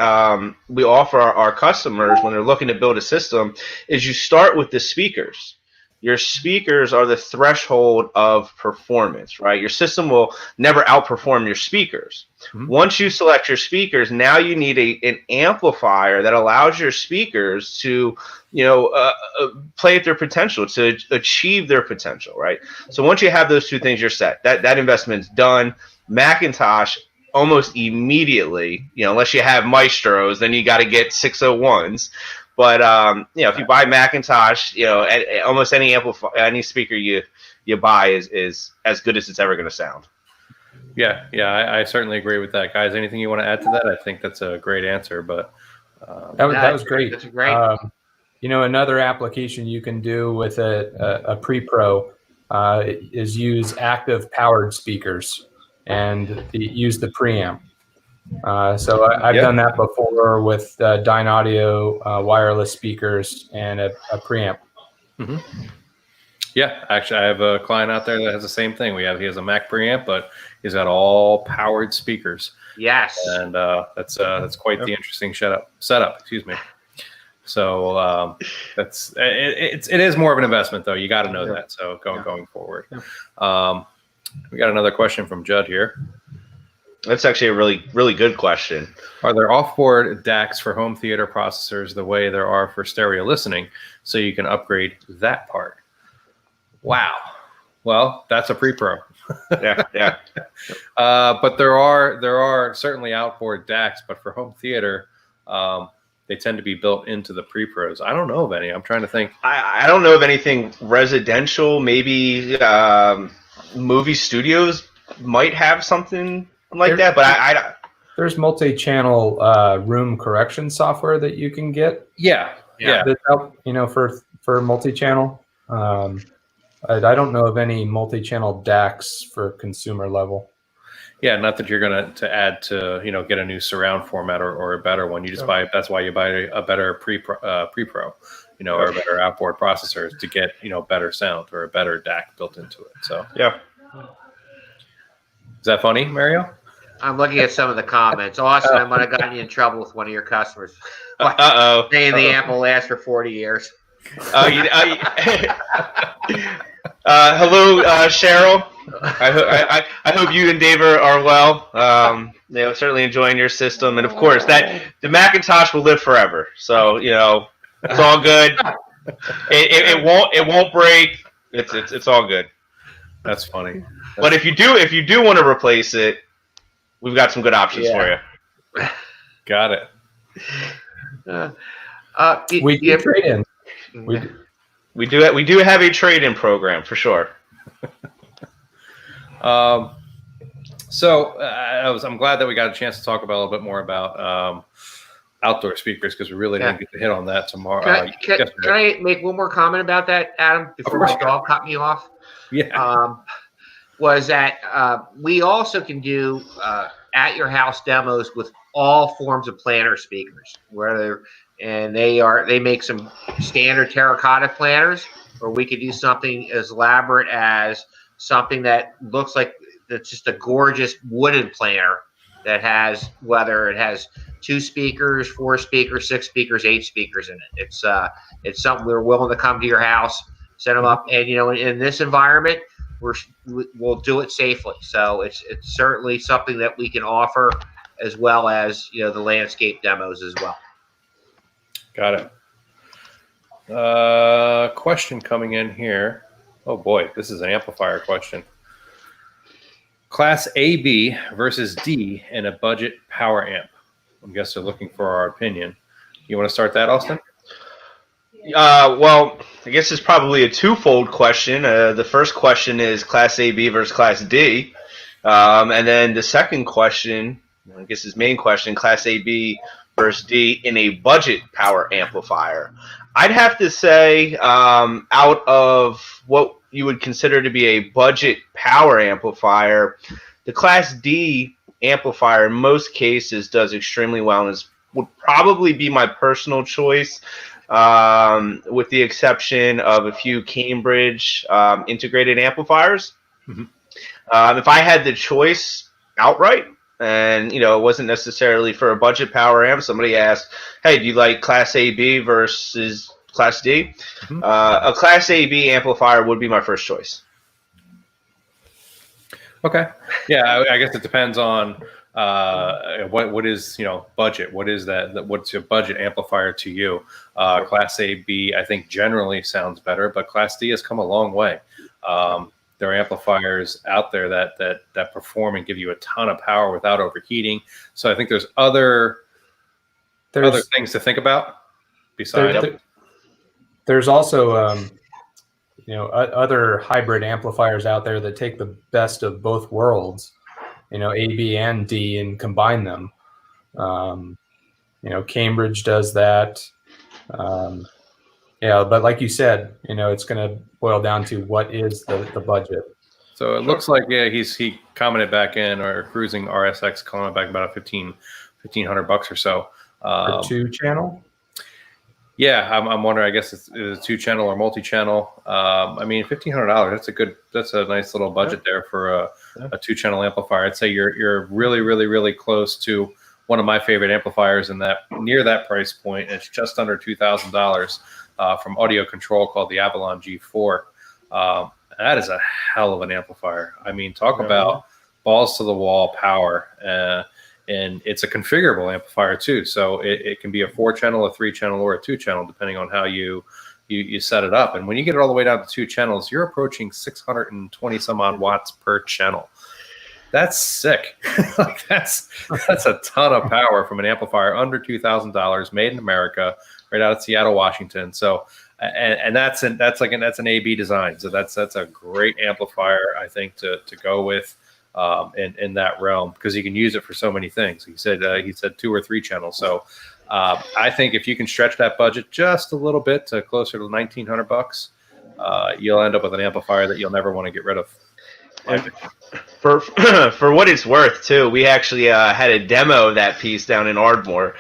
we offer our customers when they're looking to build a system is you start with the speakers. Your speakers are the threshold of performance, right? Your system will never outperform your speakers. Mm-hmm. Once you select your speakers, now you need an amplifier that allows your speakers to, play at their potential, to achieve their potential, right? So once you have those two things, you're set. That investment's done. Macintosh, almost immediately, unless you have Maestros, then you got to get 601s. But if you buy Macintosh, almost any speaker you buy is as good as it's ever going to sound. Yeah, I certainly agree with that, guys. Anything you want to add to that? I think that's a great answer. But that was great. That's great. Another application you can do with a pre-pro is use active powered speakers and use the preamp. So I've done that before with Dyne Audio wireless speakers and a preamp. Mm-hmm. Yeah, actually, I have a client out there that has the same thing. He has a Mac preamp, but he's got all powered speakers. Yes, and that's quite the interesting setup. Excuse me. So it is more of an investment, though. You got to know that. So going forward, we got another question from Judd here. That's actually a really, really good question. Are there off-board DACs for home theater processors the way there are for stereo listening, so you can upgrade that part? Wow. Well, that's a pre-pro. Yeah. But there are certainly outboard DACs, but for home theater, they tend to be built into the pre-pros. I don't know of any. I'm trying to think. I don't know of anything residential. Maybe movie studios might have something like that, but there's multi-channel room correction software that you can get. Yeah. That's help, for multi-channel. I don't know of any multi-channel DACs for consumer level. Yeah, not that you're going to add to, get a new surround format or a better one. You just buy, that's why you buy a better pre-pro, or a better outboard processor to get, better sound or a better DAC built into it. So, Yeah. Is that funny, Mario? I'm looking at some of the comments. Austin, I might have gotten you in trouble with one of your customers. Uh-oh. Saying the amp will last for 40 years. Hello, Cheryl. I hope you and Dave are well. Certainly enjoying your system, and of course the Macintosh will live forever. So it's all good. It won't break. It's all good. That's funny. But if you do want to replace it, we've got some good options for you. Got it. We do trade in. We do have a trade-in program for sure. So I'm glad that we got a chance to talk about a little bit more about outdoor speakers because we really didn't get to hit on that tomorrow. Can I make one more comment about that, Adam, before my dog cut me off? Yeah. Was that we also can do at your house demos with all forms of planter speakers, they make some standard terracotta planters, or we could do something as elaborate as something that looks like it's just a gorgeous wooden planter that has, whether it has 2 speakers, 4 speakers, 6 speakers, 8 speakers in it. It's something we're willing to come to your house, set them up, and in this environment, we'll do it safely. So it's certainly something that we can offer, as well as the landscape demos as well. Got it. Question coming in here. Oh boy, this is an amplifier question. Class AB versus D in a budget power amp. I guess they're looking for our opinion. You want to start that, Austin? Well, I guess it's probably a twofold question. The first question is Class AB versus Class D. And then the second question, I guess his main question, Class AB versus D in a budget power amplifier. I'd have to say out of what you would consider to be a budget power amplifier, the Class D amplifier in most cases does extremely well and would probably be my personal choice, with the exception of a few Cambridge integrated amplifiers. Mm-hmm. If I had the choice outright, and it wasn't necessarily for a budget power amp, somebody asked, hey, do you like Class AB versus Class D? Mm-hmm. A Class AB amplifier would be my first choice. Okay. Yeah, I guess it depends on what is budget. What is that? What's your budget amplifier to you? Class AB, I think generally sounds better, but Class D has come a long way. There are amplifiers out there that perform and give you a ton of power without overheating. So I think there's other things to think about besides. There's also other hybrid amplifiers out there that take the best of both worlds, AB and D, and combine them. Cambridge does that. But like you said, it's going to boil down to what is the budget. So it looks like he commented back in, or Cruising RSX commented back about $1,500 or so. For 2-channel. Yeah, I'm wondering. I guess it's 2-channel or multi-channel. $1,500. That's a nice little budget there for a 2-channel amplifier. I'd say you're really, really, really close to one of my favorite amplifiers near that price point. It's just under $2,000 from Audio Control, called the Avalon G4. That is a hell of an amplifier. Talk about balls to the wall power. And it's a configurable amplifier too. So it can be a 4-channel, a 3-channel, or a 2-channel, depending on how you set it up. And when you get it all the way down to 2 channels, you're approaching 620 some odd watts per channel. That's sick. That's a ton of power from an amplifier under $2,000, made in America, right out of Seattle, Washington. So, and that's an AB design. So that's a great amplifier, I think, to go with. In that realm, because you can use it for so many things. He said 2 or 3 channels. So I think if you can stretch that budget just a little bit to closer to $1,900, you'll end up with an amplifier that you'll never want to get rid of. For for what it's worth, too, we actually had a demo of that piece down in Ardmore,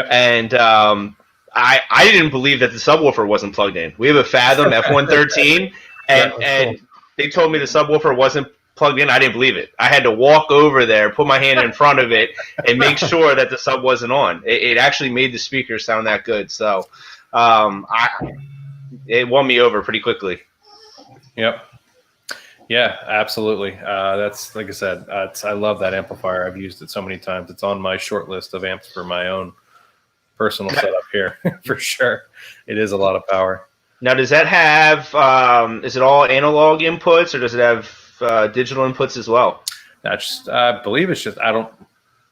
and I didn't believe that the subwoofer wasn't plugged in. We have a Fathom F113, and they told me the subwoofer wasn't plugged in. I didn't believe it. I had to walk over there, put my hand in front of it, and make sure that the sub wasn't on. It actually made the speakers sound that good. So it won me over pretty quickly. Yep. Yeah, absolutely. That's like I said. I love that amplifier. I've used it so many times. It's on my short list of amps for my own personal setup here for sure. It is a lot of power. Now, does that have? Is it all analog inputs, or does it have digital inputs as well? I believe it's just. I don't.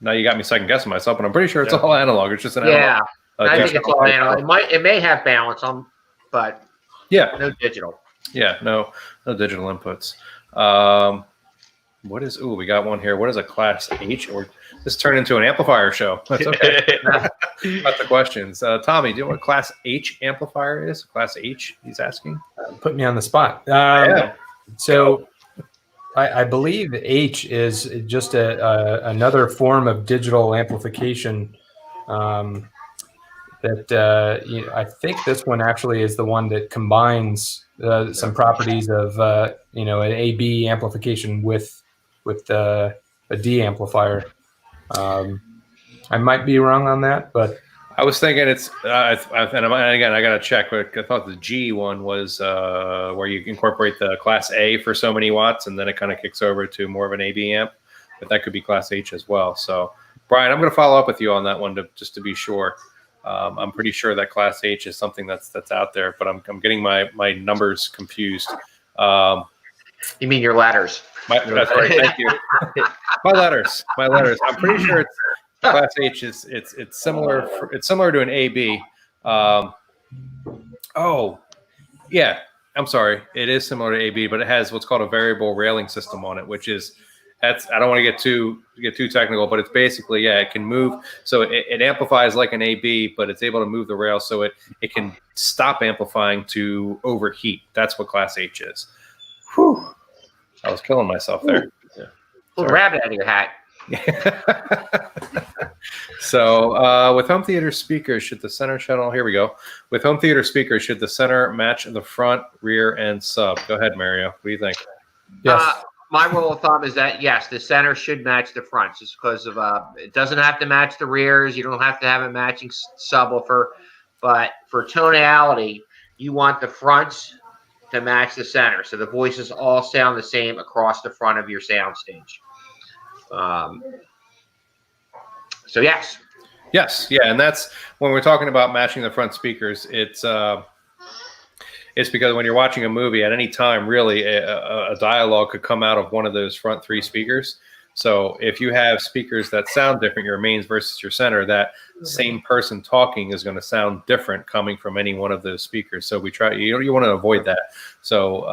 Now you got me second guessing myself, but I'm pretty sure it's all analog. It's just an analog. I think it's all analog. It may have balance on, but no digital. Yeah, no digital inputs. What is? Ooh, we got one here. What is a Class H? Or this turned into an amplifier show. That's okay. That's the questions. Tommy, do you know what Class H amplifier is? Class H, he's asking. Put me on the spot. So I believe H is just another form of digital amplification. I think this one actually is the one that combines some properties of an AB amplification with a D amplifier. I might be wrong on that, but I was thinking it's. And again, I got to check. But I thought the G one was where you incorporate the Class A for so many watts, and then it kind of kicks over to more of an AB amp. But that could be Class H as well. So, Brian, I'm going to follow up with you on that one just to be sure. I'm pretty sure that Class H is something that's out there, but I'm getting my numbers confused. You mean your letters? That's right. Thank you. My letters. I'm pretty sure it's Class H is it's similar. It's similar to an AB. Yeah. I'm sorry. It is similar to AB, but it has what's called a variable railing system on it, which is. I don't want to get too technical, but it's basically, it can move. So it amplifies like an AB, but it's able to move the rail so it can stop amplifying to overheat. That's what Class H is. Whew. I was killing myself there. Pull a rabbit out of your hat. So with home theater speakers, should the center channel, here we go. With home theater speakers, should the center match the front, rear, and sub? Go ahead, Mario. What do you think? yes. My rule of thumb is that, yes, the center should match the fronts just because of it doesn't have to match the rears. You don't have to have a matching subwoofer. But for tonality, you want the fronts to match the center. So the voices all sound the same across the front of your soundstage. So, yes. Yes. Yeah. And that's when we're talking about matching the front speakers, it's because when you're watching a movie at any time, really, a dialogue could come out of one of those front three speakers. So if you have speakers that sound different, your mains versus your center, that same person talking is going to sound different coming from any one of those speakers. So you want to avoid that. So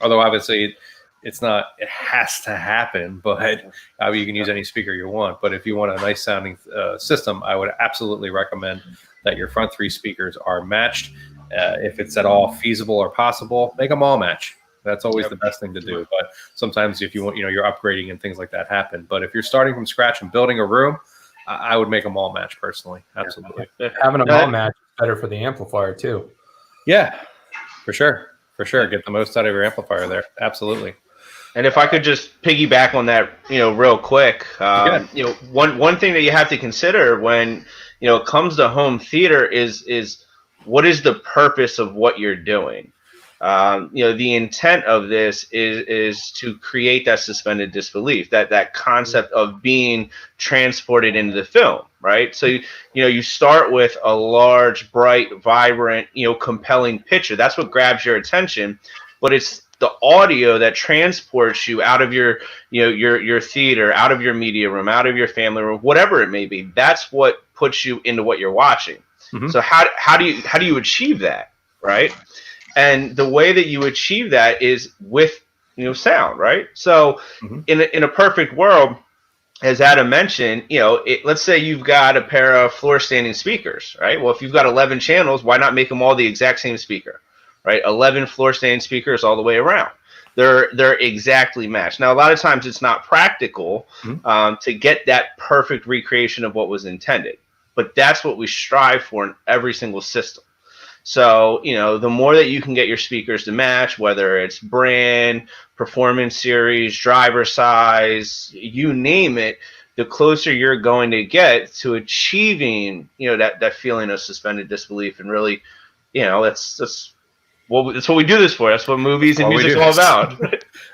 although obviously it has to happen, but you can use any speaker you want. But if you want a nice sounding system, I would absolutely recommend that your front three speakers are matched. If it's at all feasible or possible, make them all match. That's always the best thing to do. But sometimes if you want, you're upgrading and things like that happen. But if you're starting from scratch and building a room, I would make them all match personally. Absolutely. Having them all match is better for the amplifier too. Yeah, for sure. Get the most out of your amplifier there. Absolutely. And if I could just piggyback on that, real quick, one thing that you have to consider when, it comes to home theater is what is the purpose of what you're doing? The intent of this is to create that suspended disbelief, that concept of being transported into the film, right? So, you start with a large, bright, vibrant, compelling picture. That's what grabs your attention, but it's the audio that transports you out of your theater, out of your media room, out of your family room, whatever it may be. That's what puts you into what you're watching. Mm-hmm. So how do you achieve that, right? And the way that you achieve that is with sound, right? So in a perfect world, as Adam mentioned, let's say you've got a pair of floor standing speakers, right? Well, if you've got 11 channels, why not make them all the exact same speaker, right? 11 floor standing speakers all the way around. they're exactly matched. Now, a lot of times it's not practical to get that perfect recreation of what was intended, but that's what we strive for in every single system. So, the more that you can get your speakers to match, whether it's brand, performance series, driver size, you name it, the closer you're going to get to achieving, that feeling of suspended disbelief. And really, that's what we do this for. That's what movies and music's all about.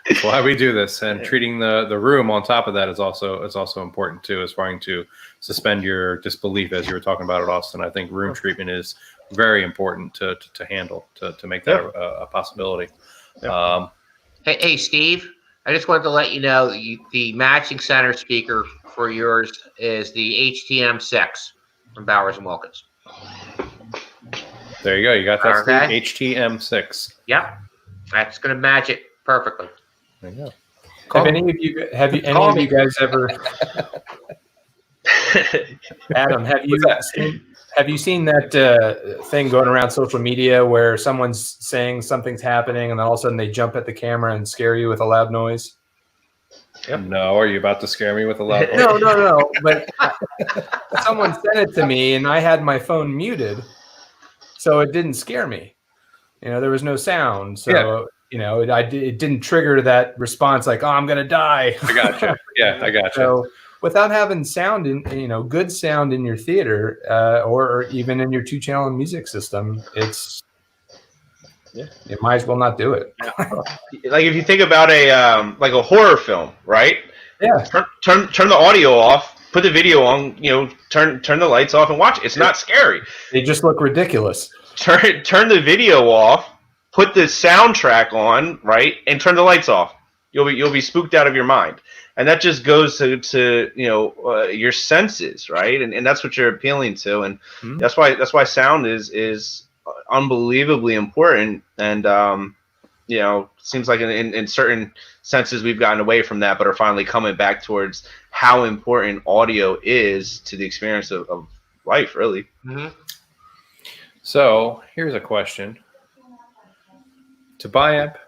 That's why we do this. And treating the room on top of that is also important too, as trying to suspend your disbelief, as you were talking about it, Austin. I think room treatment is very important to handle, to make that a possibility. Hey, Steve, I just wanted to let you know the matching center speaker for yours is the HTM6 from Bowers & Wilkins. There you go. You got that, Okay. Steve? HTM6. Yep. That's going to match it perfectly. There you go. Have any of you guys ever Adam, have you seen that thing going around social media where someone's saying something's happening and then all of a sudden they jump at the camera and scare you with a loud noise? Yep. No, are you about to scare me with a loud noise? No. But someone sent it to me and I had my phone muted, so it didn't scare me. There was no sound, so it didn't trigger that response like, "Oh, I'm gonna die." I got you. Yeah, I got you. So without having sound in, good sound in your theater, or even in your 2-channel music system, you might as well not do it. Like if you think about a horror film, right? Yeah. Turn the audio off, put the video on, turn the lights off and watch it. It's not scary. They just look ridiculous. Turn the video off, put the soundtrack on, right, and turn the lights off. You'll be spooked out of your mind. And that just goes to your senses, right? And that's what you're appealing to, and that's why sound is unbelievably important. And seems like in certain senses we've gotten away from that, but are finally coming back towards how important audio is to the experience of life, really. Mm-hmm. So here's a question: to buy amp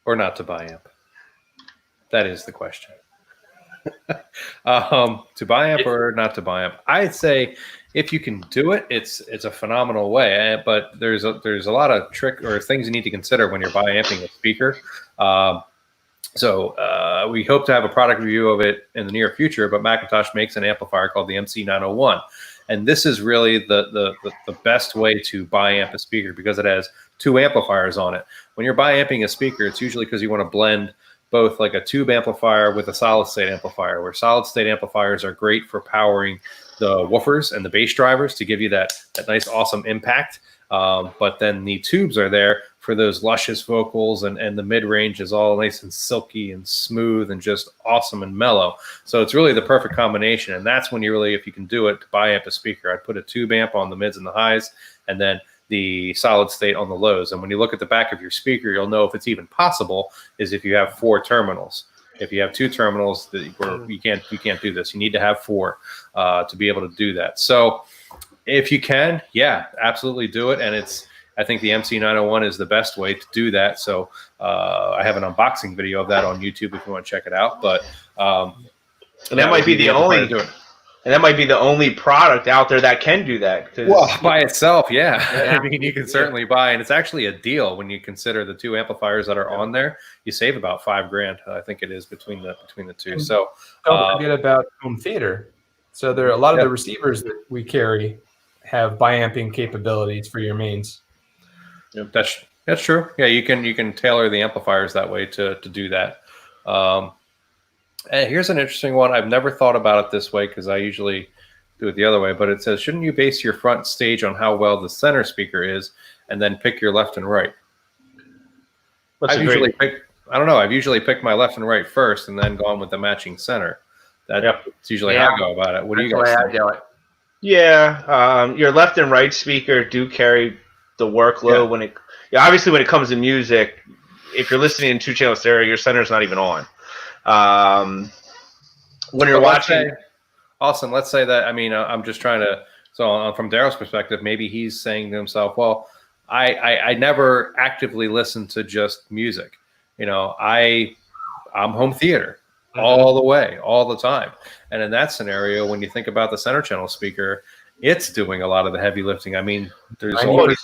or not to buy amp? That is the question. To buy amp or not to buy amp? I'd say if you can do it, it's a phenomenal way. But there's a lot of trick or things you need to consider when you're buy amping a speaker. So we hope to have a product review of it in the near future. But Macintosh makes an amplifier called the MC901, and this is really the best way to buy amp a speaker because it has 2 amplifiers on it. When you're buy amping a speaker, it's usually because you want to blend both like a tube amplifier with a solid state amplifier, where solid state amplifiers are great for powering the woofers and the bass drivers to give you that nice, awesome impact. But then the tubes are there for those luscious vocals, and the mid-range is all nice and silky and smooth and just awesome and mellow. So it's really the perfect combination. And that's when you really, if you can do it, to buy amp a speaker, I'd put a tube amp on the mids and the highs, and then the solid state on the lows. And when you look at the back of your speaker, you'll know if it's even possible is if you have 4 terminals. If you have 2 terminals, you can't do this. You need to have 4 to be able to do that. So if you can, yeah, absolutely do it. And I think the MC901 is the best way to do that. So I have an unboxing video of that on YouTube if you want to check it out. But and that might be the only do it. And that might be the only product out there that can do that. Well, by itself, yeah. I mean, you can certainly buy, and it's actually a deal when you consider the 2 amplifiers that are on there. You save about $5,000, I think it is, between the 2. So don't forget about home theater. So there are a lot of the receivers that we carry have bi-amping capabilities for your mains. Yep, that's true. Yeah, you can tailor the amplifiers that way to do that. And here's an interesting one. I've never thought about it this way because I usually do it the other way. But it says, shouldn't you base your front stage on how well the center speaker is, and then pick your left and right? I've usually picked my left and right first, and then gone with the matching center. That's usually how I go about it. What do you guys think? Yeah, your left and right speaker do carry the workload obviously when it comes to music. If you're listening in 2-channel stereo, your center's not even on. When you're watching, Austin, let's say that, I mean, I'm just trying to, so from Daryl's perspective, maybe he's saying to himself, well, I never actively listen to just music. I'm home theater all the way, all the time. And in that scenario, when you think about the center channel speaker, it's doing a lot of the heavy lifting. I mean, there's always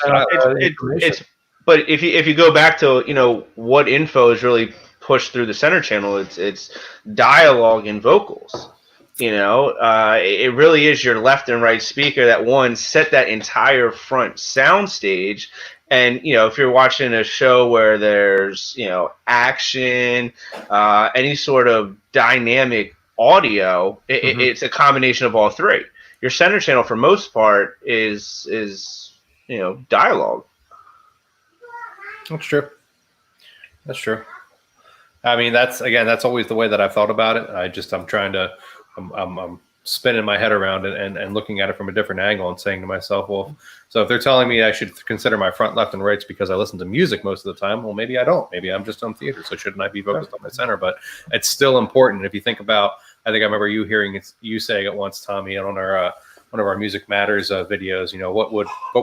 but if you go back to what info is really pushed through the center channel, it's dialogue and vocals. It really is your left and right speaker that set that entire front sound stage. And if you're watching a show where there's action, any sort of dynamic audio, it's a combination of all three. Your center channel, for most part, is dialogue. That's true. That's true. I mean, that's always the way that I've thought about it. I'm spinning my head around and looking at it from a different angle and saying to myself, well, so if they're telling me I should consider my front, left, and rights because I listen to music most of the time, well, maybe I don't. Maybe I'm just on theater, so shouldn't I be focused on my center? But it's still important. If you think about, I think I remember you saying it once, Tommy, on our one of our Music Matters videos. What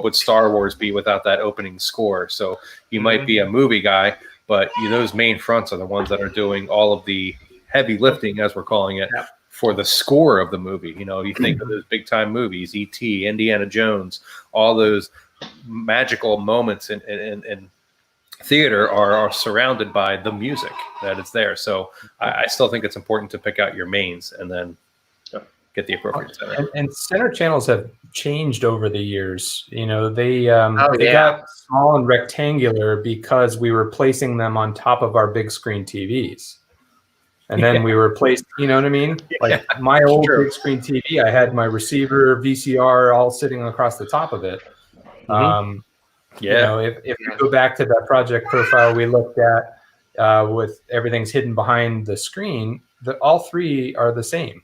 would Star Wars be without that opening score? So you might be a movie guy, but those main fronts are the ones that are doing all of the heavy lifting, as we're calling it, for the score of the movie. You think of those big time movies, E.T., Indiana Jones, all those magical moments in theater are surrounded by the music that is there. So I still think it's important to pick out your mains and then get the appropriate center. And center channels have changed over the years. They got small and rectangular because we were placing them on top of our big screen TVs. And then we replaced, you know what I mean? Like my old big screen TV, I had my receiver, VCR, all sitting across the top of it. If you go back to that project profile we looked at with everything's hidden behind the screen, all three are the same.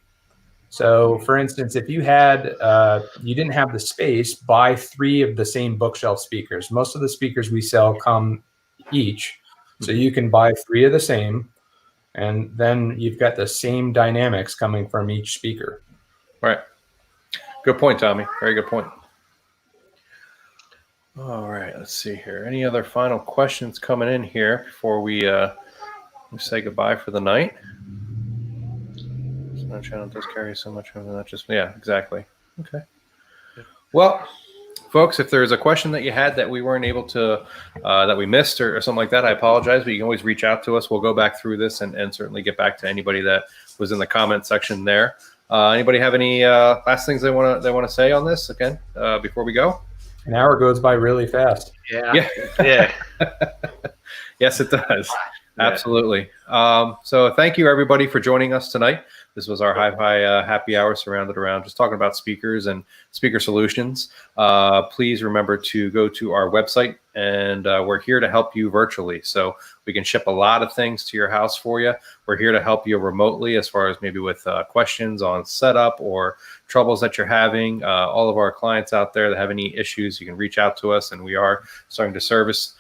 So, for instance, if you didn't have the space, buy 3 of the same bookshelf speakers. Most of the speakers we sell come each, so you can buy 3 of the same, and then you've got the same dynamics coming from each speaker. Right. Good point, Tommy. Very good point. All right, let's see here. Any other final questions coming in here before we say goodbye for the night? Our channel does carry so much of that. Exactly. Okay. Well, folks, if there's a question that you had that we weren't able to, that we missed or something like that, I apologize, but you can always reach out to us. We'll go back through this and certainly get back to anybody that was in the comment section there. Anybody have any last things they want to say on this again before we go? An hour goes by really fast. Yeah. Yes, it does. Absolutely. So thank you, everybody, for joining us tonight. This was our Hi-Fi happy hour surrounded around just talking about speakers and speaker solutions. Please remember to go to our website, and we're here to help you virtually. So we can ship a lot of things to your house for you. We're here to help you remotely as far as maybe with questions on setup or troubles that you're having. All of our clients out there that have any issues, you can reach out to us, and we are starting to service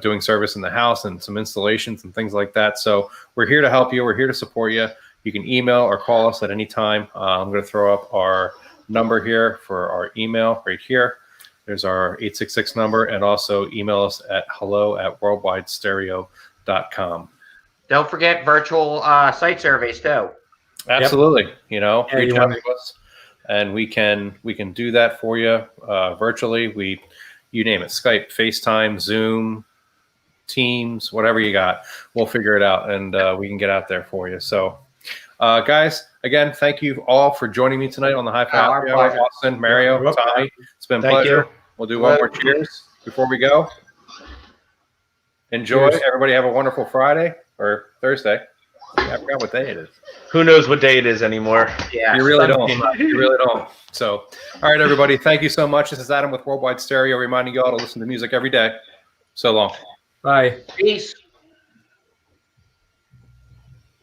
doing service in the house and some installations and things like that. So we're here to help you. We're here to support you. You can email or call us at any time. I'm going to throw up our number here for our email right here. There's our 866 number, and also email us at hello@worldwidestereo.com. Don't forget virtual site surveys too. Absolutely. Reach out to us, and we can do that for you virtually. You name it, Skype, FaceTime, Zoom, Teams, whatever you got, we'll figure it out, and we can get out there for you. So, guys, again, thank you all for joining me tonight on the Hi-Fi Happy Hour. Austin, Mario, Tommy, it's been a pleasure. We'll do one more cheers before we go. Enjoy. Cheers. Everybody have a wonderful Friday or Thursday. I forgot what day it is. Who knows what day it is anymore? Yeah, you really don't. You really don't. So, all right, everybody. Thank you so much. This is Adam with Worldwide Stereo, reminding you all to listen to music every day. So long. Bye. Peace.